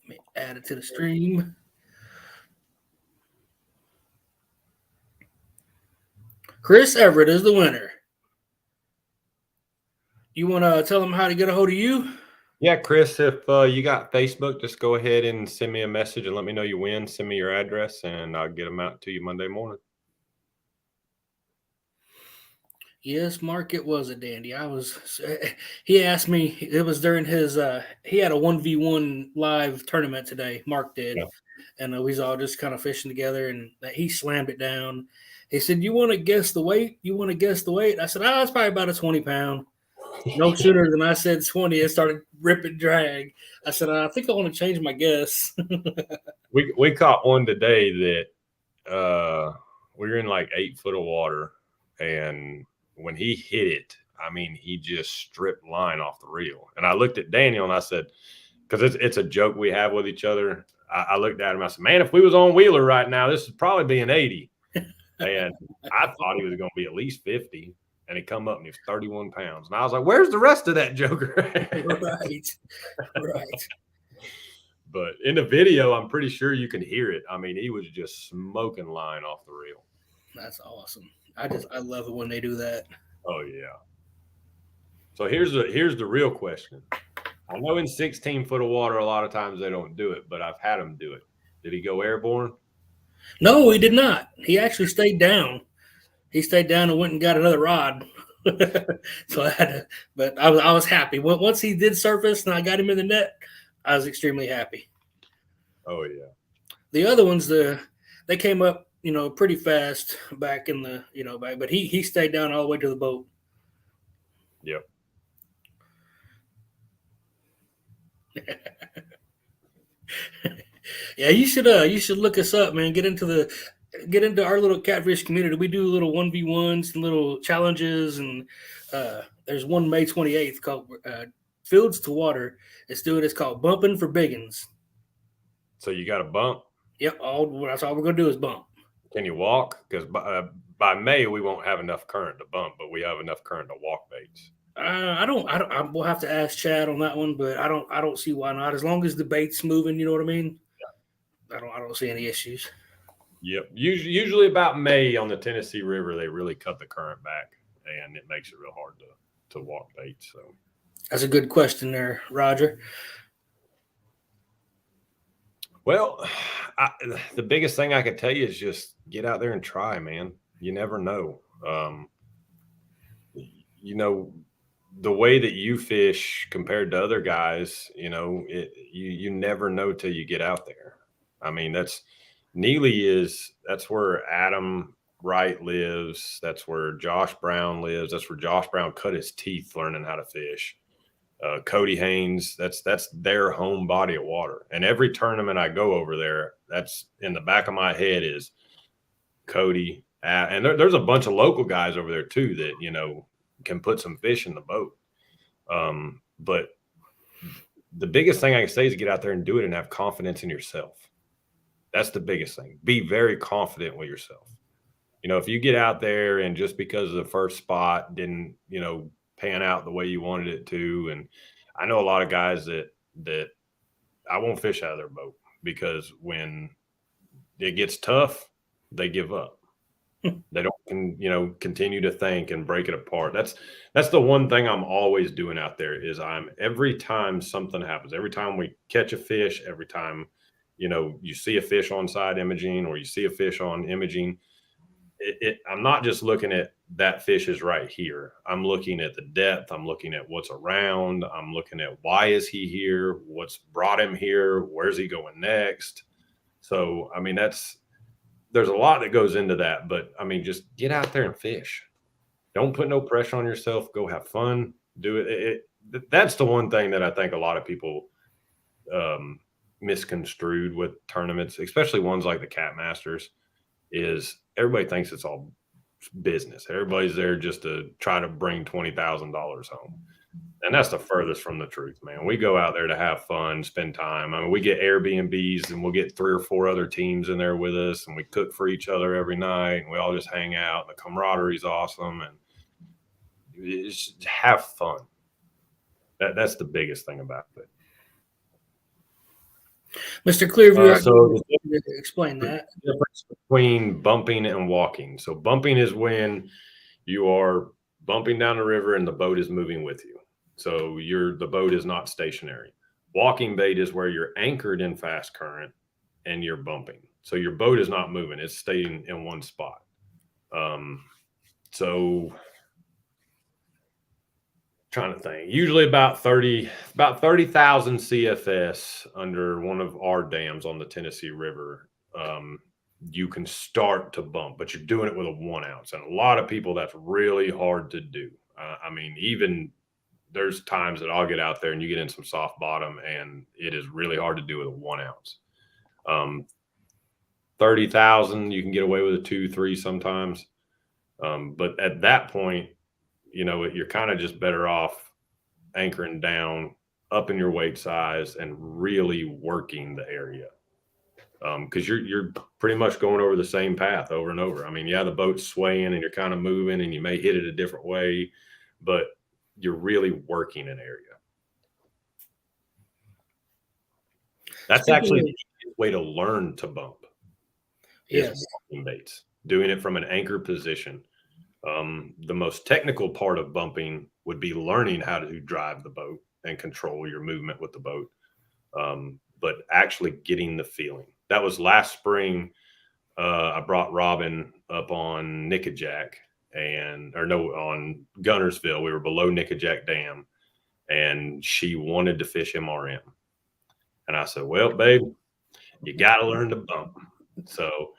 Let me add it to the stream. Chris Everett is the winner. You want to tell them how to get a hold of you? Yeah, Chris, if you got Facebook, just go ahead and send me a message and let me know you win. Send me your address, and I'll get them out to you Monday morning. Yes, Mark, it was a dandy. He asked me, it was during his, he had a 1v1 live tournament today, Mark did. Yeah. And we was all just kind of fishing together, and he slammed it down. He said, "You want to guess the weight? You want to guess the weight?" I said, it's probably about a 20-pound. No sooner than I said 20, it started ripping drag. I said, I think I want to change my guess. We caught one today that we were in like 8 foot of water, and when he hit it, I mean, he just stripped line off the reel. And I looked at Daniel and I said, because it's a joke we have with each other. I looked at him. I said, "Man, if we was on Wheeler right now, this would probably be an 80." And I thought he was going to be at least 50. And he come up and he was 31 pounds. And I was like, "Where's the rest of that joker?" Right. But in the video, I'm pretty sure you can hear it. I mean, he was just smoking line off the reel. That's awesome. I love it when they do that. Oh yeah. So here's the real question. I know in 16 foot of water, a lot of times they don't do it, but I've had him do it. Did he go airborne? No, he did not. He actually stayed down. He stayed down and went and got another rod. So I had to, but I was happy. Once he did surface and I got him in the net, I was extremely happy. Oh yeah. The other ones, they came up, pretty fast back in the, but he stayed down all the way to the boat. Yep. Yeah, you should look us up, man. Get into our little catfish community. We do little 1v1s and little challenges, and there's one May 28th called Fields to Water. It's called Bumping for Biggins. So you got a bump? Yep, that's all we're gonna do is bump. Can you walk? Because by May we won't have enough current to bump, but we have enough current to walk baits. We'll have to ask Chad on that one, but I don't see why not. As long as the bait's moving, you know what I mean? Yeah. I don't see any issues. Yep. Usually about May on the Tennessee River, they really cut the current back, and it makes it real hard to walk baits. So that's a good question there, Roger. Well, the biggest thing I could tell you is just get out there and try, man. You never know. The way that you fish compared to other guys, you never know till you get out there. I mean, that's where Adam Wright lives. That's where Josh Brown lives. That's where Josh Brown cut his teeth learning how to fish. Cody Haynes, that's their home body of water. And every tournament I go over there, that's in the back of my head is Cody. And there's a bunch of local guys over there too that, can put some fish in the boat. But the biggest thing I can say is get out there and do it and have confidence in yourself. That's the biggest thing. Be very confident with yourself. If you get out there and just because the first spot didn't, pan out the way you wanted it to. And I know a lot of guys that I won't fish out of their boat because when it gets tough, they give up. They don't continue to think and break it apart. That's the one thing I'm always doing out there is every time something happens, every time we catch a fish, every time, you see a fish on side imaging or you see a fish on imaging, I'm not just looking at that fish is right here. I'm looking at the depth. I'm looking at what's around. I'm looking at why is he here? What's brought him here? Where's he going next? So, I mean, there's a lot that goes into that, but I mean, just get out there and fish. Don't put no pressure on yourself. Go have fun. Do it. That's the one thing that I think a lot of people misconstrued with tournaments, especially ones like the Cat Masters, is everybody thinks it's all business. Everybody's there just to try to bring $20,000 home. And that's the furthest from the truth, man. We go out there to have fun, spend time. I mean, we get Airbnbs and we'll get 3 or 4 other teams in there with us, and we cook for each other every night, and we all just hang out, and the camaraderie's awesome, and it's just have fun. That's the biggest thing about it. Mr. Clearview, So explain that. The difference between bumping and walking. So bumping is when you are bumping down the river and the boat is moving with you. So the boat is not stationary. Walking bait is where you're anchored in fast current and you're bumping. So your boat is not moving; it's staying in one spot. So trying to think. Usually about 30,000 CFS under one of our dams on the Tennessee River. You can start to bump, but you're doing it with a 1 ounce. And a lot of people, that's really hard to do. I mean, even there's times that I'll get out there and you get in some soft bottom and it is really hard to do with a 1 ounce. 30,000, you can get away with a 2, 3 sometimes. But at that point, you're kind of just better off anchoring down, upping your weight size, and really working the area. Because you're pretty much going over the same path over and over. I mean, yeah, the boat's swaying and you're kind of moving and you may hit it a different way, but you're really working an area. That's actually the easiest way to learn to bump. Yes. Walking baits, doing it from an anchor position. The most technical part of bumping would be learning how to drive the boat and control your movement with the boat. But actually getting the feeling. That was last spring. I brought Robin up on Nickajack on Gunnersville. We were below Nickajack Dam, and she wanted to fish MRM. And I said, well, babe, you got to learn to bump. So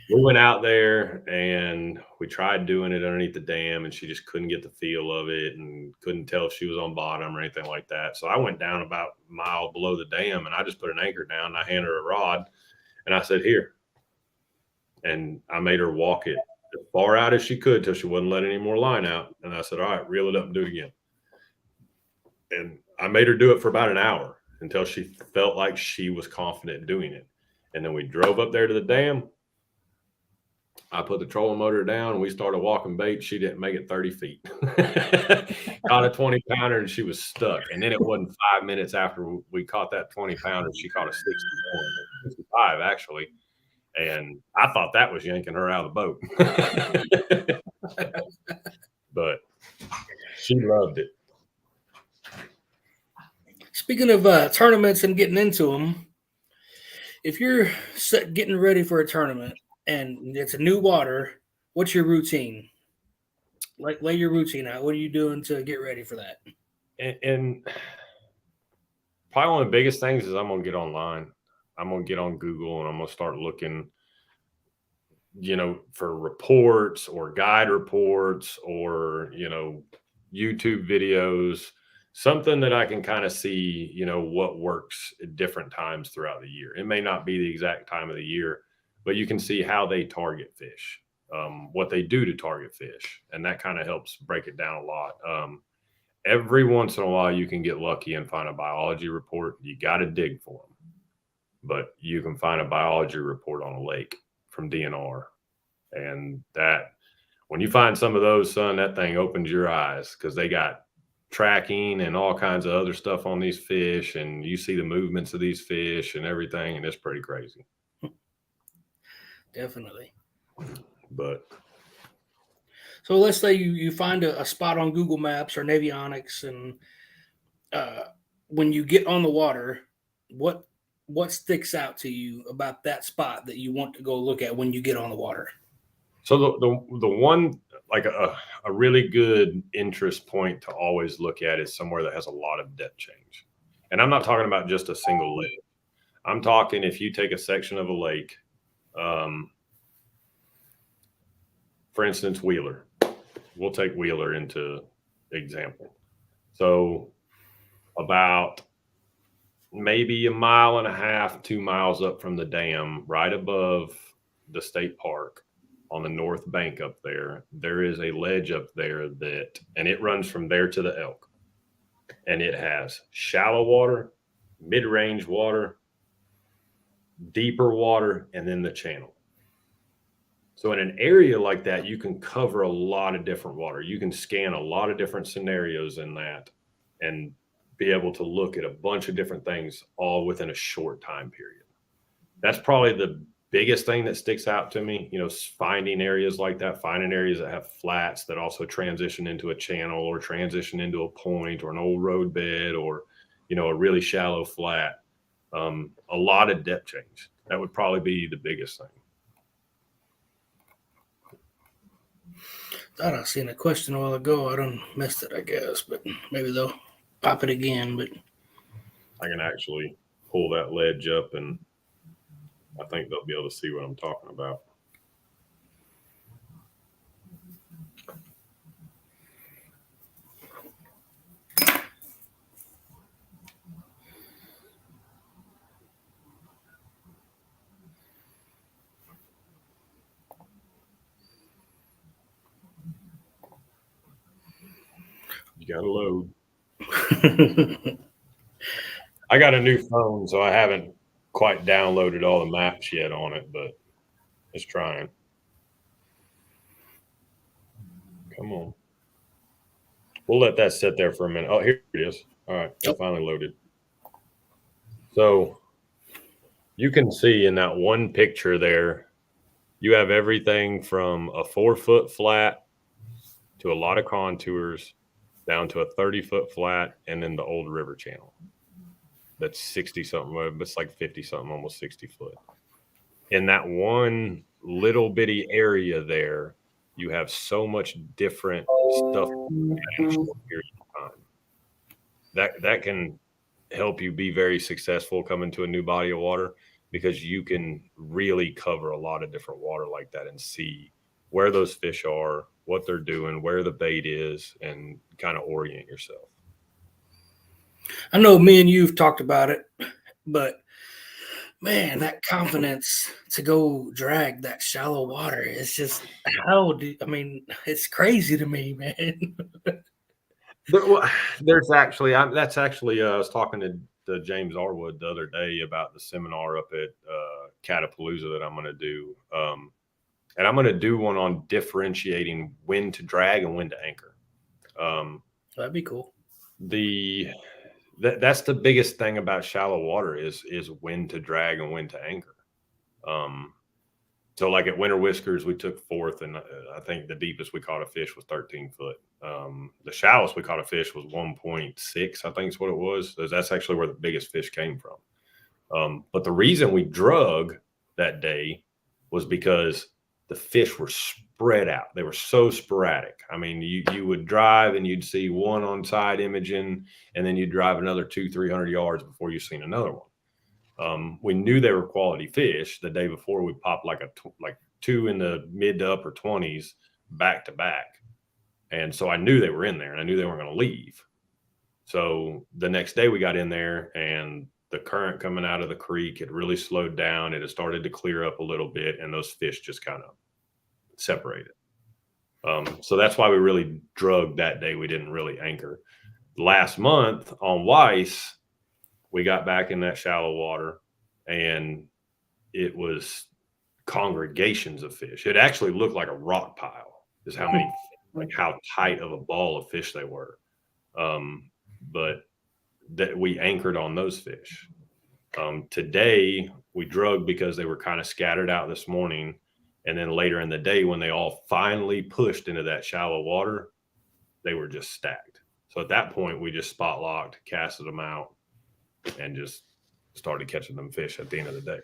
we went out there and we tried doing it underneath the dam, and she just couldn't get the feel of it and couldn't tell if she was on bottom or anything like that. So I went down about a mile below the dam and I just put an anchor down and I handed her a rod and I said, here. And I made her walk it as far out as she could till she wouldn't let any more line out. And I said, all right, reel it up and do it again. And I made her do it for about an hour until she felt like she was confident doing it. And then we drove up there to the dam. I put the trolling motor down and we started walking bait. She didn't make it 30 feet. Caught a 20 pounder and she was stuck. And then it wasn't 5 minutes after we caught that 20 pounder, she caught a 65 actually. And I thought that was yanking her out of the boat. But she loved it. Speaking of tournaments and getting into them, if you're getting ready for a tournament and it's a new water, what's your routine? Like, lay your routine out. What are you doing to get ready for that? And probably one of the biggest things is I'm going to get online. I'm going to get on Google and I'm going to start looking, for reports or guide reports or, YouTube videos, something that I can kind of see, what works at different times throughout the year. It may not be the exact time of the year, but you can see how they target fish, what they do to target fish. And that kind of helps break it down a lot. Every once in a while, you can get lucky and find a biology report. You got to dig for them. But you can find a biology report on a lake from DNR. And that, when you find some of those, son, that thing opens your eyes because they got tracking and all kinds of other stuff on these fish. And you see the movements of these fish and everything. And it's pretty crazy. Definitely. But so let's say you find a spot on Google Maps or Navionics, and when you get on the water, what sticks out to you about that spot that you want to go look at when you get on the water? So the one, like a really good interest point to always look at is somewhere that has a lot of depth change. And I'm not talking about just a single lake. I'm talking if you take a section of a lake, for instance, Wheeler. We'll take Wheeler into example. So about maybe 1.5 miles, 2 miles up from the dam, right above the state park, on the north bank up there, there is a ledge up there and it runs from there to the Elk. And it has shallow water, mid-range water, deeper water, and then the channel. So in an area like that, you can cover a lot of different water. You can scan a lot of different scenarios in that and be able to look at a bunch of different things all within a short time period. That's probably the biggest thing that sticks out to me, finding areas like that, finding areas that have flats that also transition into a channel or transition into a point or an old road bed or, a really shallow flat. A lot of depth change. That would probably be the biggest thing. Thought I seen a question a while ago. I done missed it, I guess, but maybe they'll pop it again. But I can actually pull that ledge up and I think they'll be able to see what I'm talking about. You got to load. I got a new phone, so I haven't quite downloaded all the maps yet on it, but it's trying. Come on. We'll let that sit there for a minute. Oh, here it is. All right. It finally loaded. So you can see in that one picture there, you have everything from a 4-foot flat to a lot of contours down to a 30-foot flat and then the old river channel. That's 60 something, it's like 50 something, almost 60 foot. In that one little bitty area there, you have so much different stuff in a short period of time. That can help you be very successful coming to a new body of water because you can really cover a lot of different water like that and see where those fish are, what they're doing, where the bait is, and kind of orient yourself. I know me and you've talked about it, but man, that confidence to go drag that shallow water is just it's crazy to me, man. There's actually, I was talking to James Arwood the other day about the seminar up at Catapalooza that I'm going to do. And I'm going to do one on differentiating when to drag and when to anchor. That'd be cool. That's the biggest thing about shallow water is when to drag and when to anchor. So like at Winter Whiskers, we took 4th, and I think the deepest we caught a fish was 13 foot. The shallowest we caught a fish was 1.6, I think is what it was. So that's actually where the biggest fish came from. But the reason we drug that day was because the fish were spread out. They were so sporadic. I mean, you would drive and you'd see one on side imaging, and then you'd drive another 200-300 yards before you've seen another one. We knew they were quality fish. The day before, we popped like 2 in the mid to upper 20s back to back. And so I knew they were in there, and I knew they weren't going to leave. So the next day we got in there, and the current coming out of the creek had really slowed down. It had started to clear up a little bit, and those fish just kind of separated. So that's why we really drugged that day. We didn't really anchor. Last month on Weiss, we got back in that shallow water, and it was congregations of fish. It actually looked like a rock pile, is how many, like how tight of a ball of fish they were. But that we anchored on those fish. Today we drugged because they were kind of scattered out this morning. And then later in the day, when they all finally pushed into that shallow water, they were just stacked. So at that point, we just spot locked, casted them out, and just started catching them fish at the end of the day.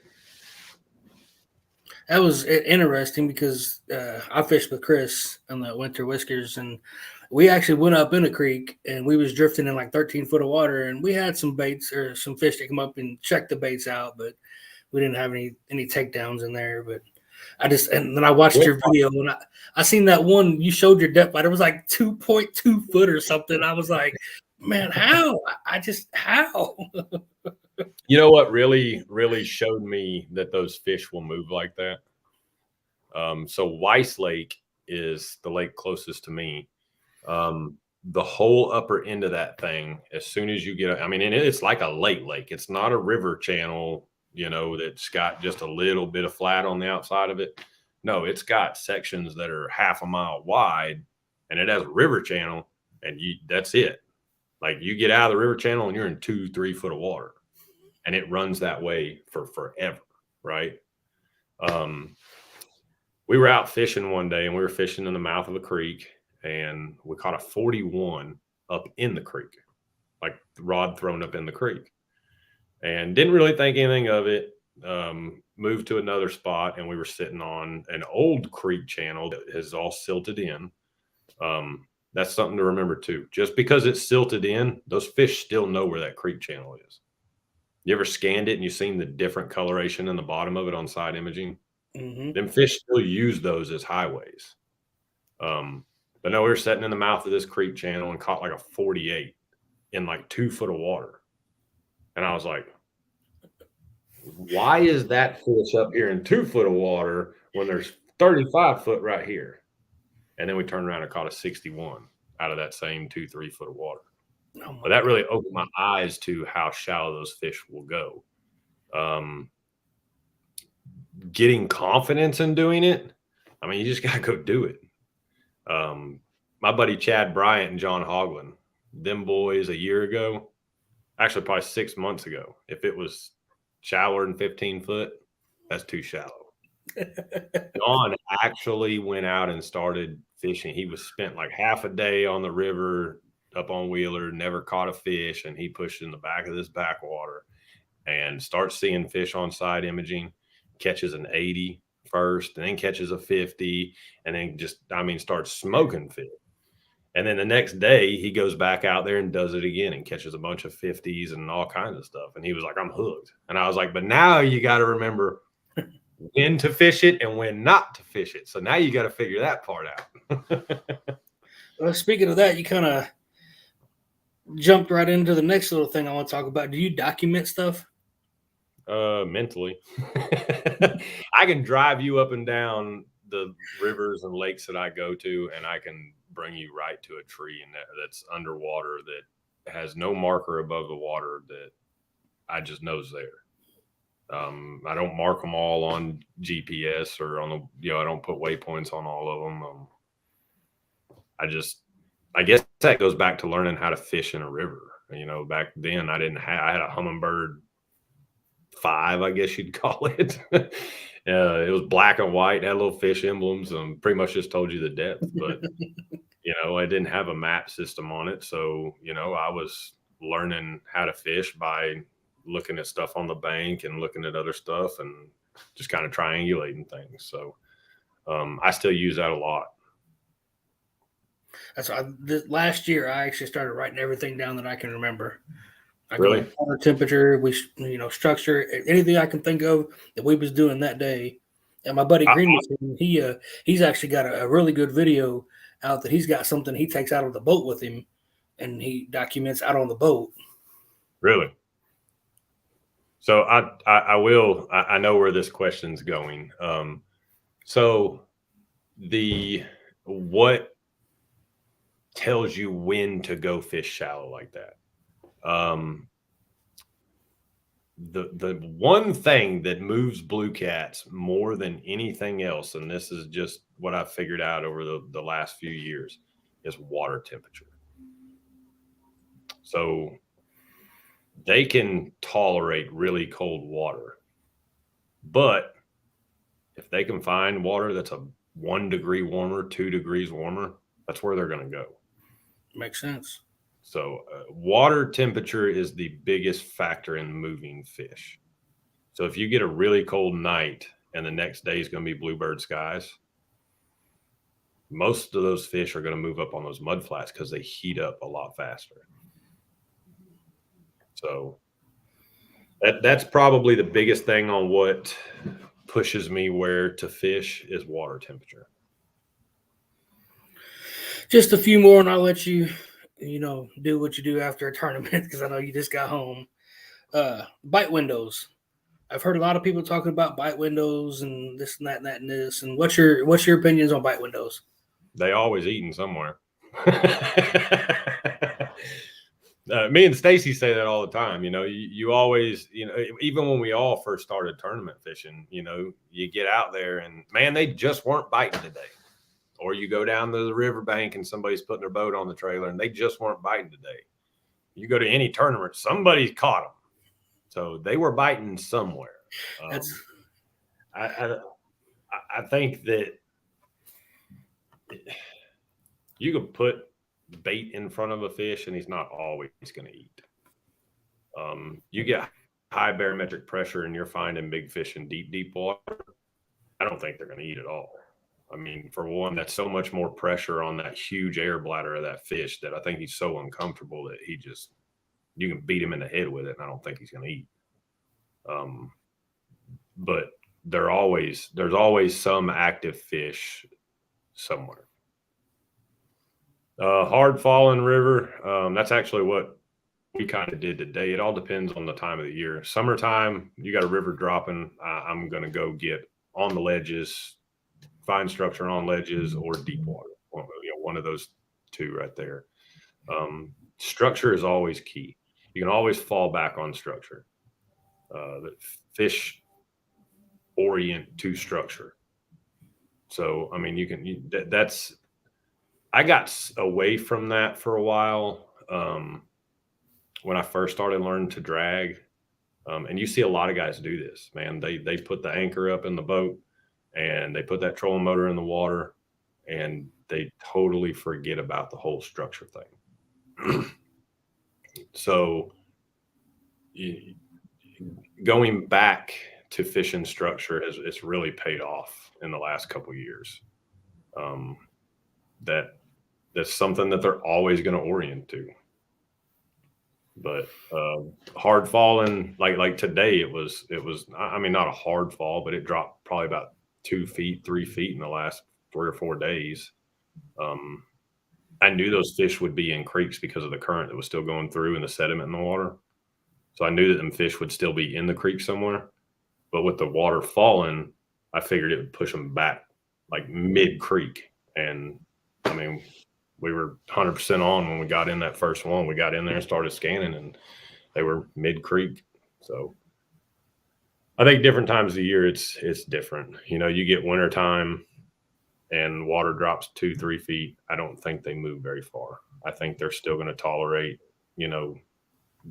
That was interesting because I fished with Chris on the Winter Whiskers, and we actually went up in a creek, and we was drifting in like 13 foot of water, and we had some baits or some fish that come up and check the baits out, but we didn't have any takedowns in there. But and then I watched your video, and I seen that one you showed your depth, but it was like 2.2 foot or something. I was like, man, how? How? You know what really showed me that those fish will move like that? So Weiss Lake is the lake closest to me. The whole upper end of that thing, as soon as you get, I mean, and it's like a lake. It's not a river channel, that's got just a little bit of flat on the outside of it. No, it's got sections that are half a mile wide, and it has a river channel, and that's it. Like, you get out of the river channel and you're in 2-3 foot of water, and it runs that way for forever. Right. We were out fishing one day, and we were fishing in the mouth of a creek, and we caught a 41 up in the creek, like the rod thrown up in the creek, and didn't really think anything of it. Moved to another spot, and we were sitting on an old creek channel that is all silted in. That's something to remember too. Just because it's silted in, those fish still know where that creek channel is. You ever scanned it and you've seen the different coloration in the bottom of it on side imaging? Mm-hmm. Them fish still use those as highways. But no, we were sitting in the mouth of this creek channel and caught like a 48 in like 2 foot of water. And I was like, why is that fish up here in 2 foot of water when there's 35 foot right here? And then we turned around and caught a 61 out of that same 2-3 foot of water. But that really opened my eyes to how shallow those fish will go. Getting confidence in doing it, I mean, you just got to go do it. My buddy Chad Bryant and John Hoagland, them boys a year ago, actually probably 6 months ago, if it was shallower than 15 foot, that's too shallow. John actually went out and started fishing. He was spent like half a day on the river up on Wheeler, never caught a fish, and he pushed in the back of this backwater and starts seeing fish on side imaging, catches an 80 first, and then catches a 50, and then starts smoking fish. And then the next day he goes back out there and does it again and catches a bunch of 50s and all kinds of stuff. And he was like, I'm hooked. And I was like, but now you got to remember when to fish it and when not to fish it. So now you got to figure that part out. Well, speaking of that, you kind of jumped right into the next little thing I want to talk about. Do you document stuff? Mentally. I can drive you up and down the rivers and lakes that I go to, and I can bring you right to a tree that's underwater that has no marker above the water that I just knows there. I don't mark them all on GPS or on I don't put waypoints on all of them. I guess that goes back to learning how to fish in a river. Back then I had a Humminbird 5, I guess you'd call it. It was black and white, had little fish emblems, and pretty much just told you the depth. But I didn't have a map system on it, so I was learning how to fish by looking at stuff on the bank and looking at other stuff and just kind of triangulating things. So I still use that a lot. That's last year I actually started writing everything down that I can remember. Really? Water temperature, structure, anything I can think of that we was doing that day. And my buddy Green, he's actually got a really good video out that he's got something he takes out of the boat with him, and he documents out on the boat. Really? So I know where this question's going. So what tells you when to go fish shallow like that? The one thing that moves blue cats more than anything else, and this is just what I've figured out over the last few years, is water temperature. So they can tolerate really cold water, but if they can find water that's 1 degree warmer, 2 degrees warmer, that's where they're going to go. Makes sense. So water temperature is the biggest factor in moving fish. So if you get a really cold night and the next day is going to be bluebird skies, most of those fish are going to move up on those mud flats because they heat up a lot faster. So that's probably the biggest thing on what pushes me where to fish is water temperature. Just a few more and I'll let you do what you do after a tournament, because I know you just got home. Bite windows. I've heard a lot of people talking about bite windows and this and that and that and this. And what's your opinions on bite windows? They always eating somewhere. Me and Stacy say that all the time. You always, even when we all first started tournament fishing, you get out there and man, they just weren't biting today. Or you go down to the riverbank and somebody's putting their boat on the trailer and they just weren't biting today. You go to any tournament, somebody caught them. So they were biting somewhere. I think that you could put bait in front of a fish and he's not always going to eat. You get high barometric pressure and you're finding big fish in deep water. I don't think they're going to eat at all. I mean, for one, that's so much more pressure on that huge air bladder of that fish that I think he's so uncomfortable that you can beat him in the head with it, and I don't think he's going to eat. But there's always some active fish somewhere. Hard falling river. That's actually what we kind of did today. It all depends on the time of the year. Summertime, you got a river dropping. I'm going to go get on the ledges, find structure on ledges, or deep water. One of those two right there. Structure is always key. You can always fall back on structure. The fish orient to structure. So, I mean, I got away from that for a while when I first started learning to drag. And you see a lot of guys do this, man. They put the anchor up in the boat and they put that trolling motor in the water and they totally forget about the whole structure thing. So going back to fishing structure it's really paid off in the last couple of years. That's something that they're always going to orient to. But hard falling, like today, it was. I mean, not a hard fall, but it dropped probably about 2 feet, 3 feet in the last 3 or 4 days. I knew those fish would be in creeks because of the current that was still going through and the sediment in the water. So I knew that them fish would still be in the creek somewhere. But with the water falling, I figured it would push them back like mid creek. And I mean, we were 100% on when we got in that first one. We got in there and started scanning, and they were mid creek. So I think different times of the year, it's different. You get wintertime and water drops 2-3 feet. I don't think they move very far. I think they're still going to tolerate,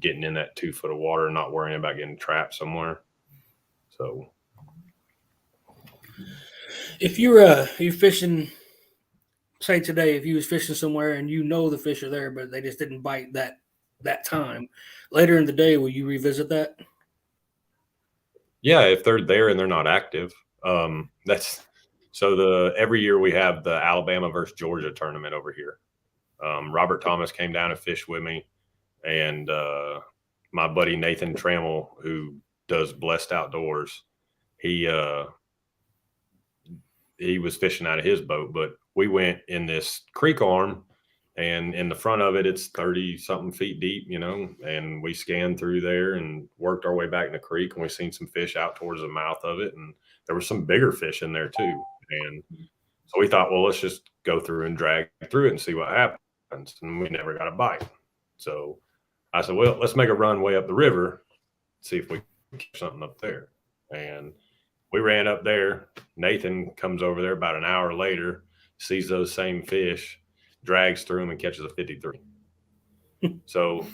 getting in that 2 foot of water and not worrying about getting trapped somewhere. So if you're fishing, say today, if you was fishing somewhere and the fish are there, but they just didn't bite that time, later in the day, will you revisit that? Yeah, if they're there and they're not active. Every year we have the Alabama versus Georgia tournament over here. Robert Thomas came down and fished with me, and my buddy Nathan Trammell, who does Blessed Outdoors, he was fishing out of his boat, but we went in this creek arm, and in the front of it, it's 30 something feet deep, and we scanned through there and worked our way back in the creek, and we seen some fish out towards the mouth of it. And there were some bigger fish in there too. And so we thought, well, let's just go through and drag through it and see what happens. And we never got a bite. So I said, well, let's make a run way up the river, see if we can catch something up there. And we ran up there. Nathan comes over there about an hour later, sees those same fish, drags through them and catches a 53. So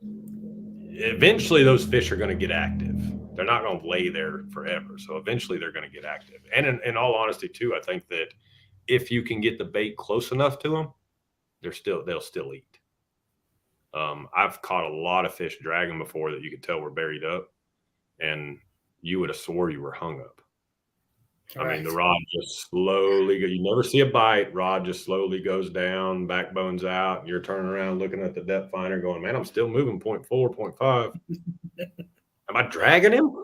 eventually those fish are going to get active. They're not going to lay there forever. So eventually they're going to get active. And in all honesty too, I think that if you can get the bait close enough to them, they'll still eat. I've caught a lot of fish dragging before that you could tell were buried up, and you would have swore you were hung up. Right. I mean, the rod just slowly, you never see a bite, rod just slowly goes down, backbone's out, and you're turning around looking at the depth finder going, man, I'm still moving 0.4, 0.5. Am I dragging him?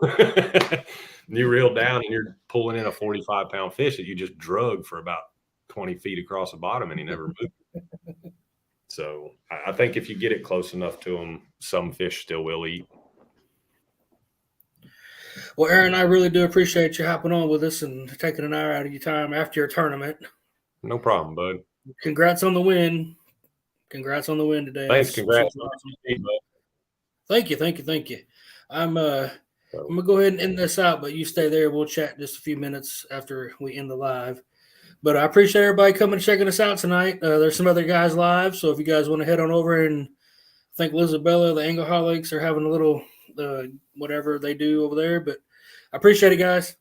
And you reel down and you're pulling in a 45-pound fish that you just drug for about 20 feet across the bottom and he never moved. So I think if you get it close enough to them, some fish still will eat. Well, Aaron, I really do appreciate you hopping on with us and taking an hour out of your time after your tournament. No problem, bud. Congrats on the win. Congrats on the win today. Thanks. That's Congrats. super awesome. Bud. Thank you. I'm gonna go ahead and end this out, but you stay there. We'll chat in just a few minutes after we end the live. But I appreciate everybody coming and checking us out tonight. There's some other guys live, so if you guys want to head on over, and I think Lizabella, the Angleholics, are having a little whatever they do over there. But I appreciate it, guys.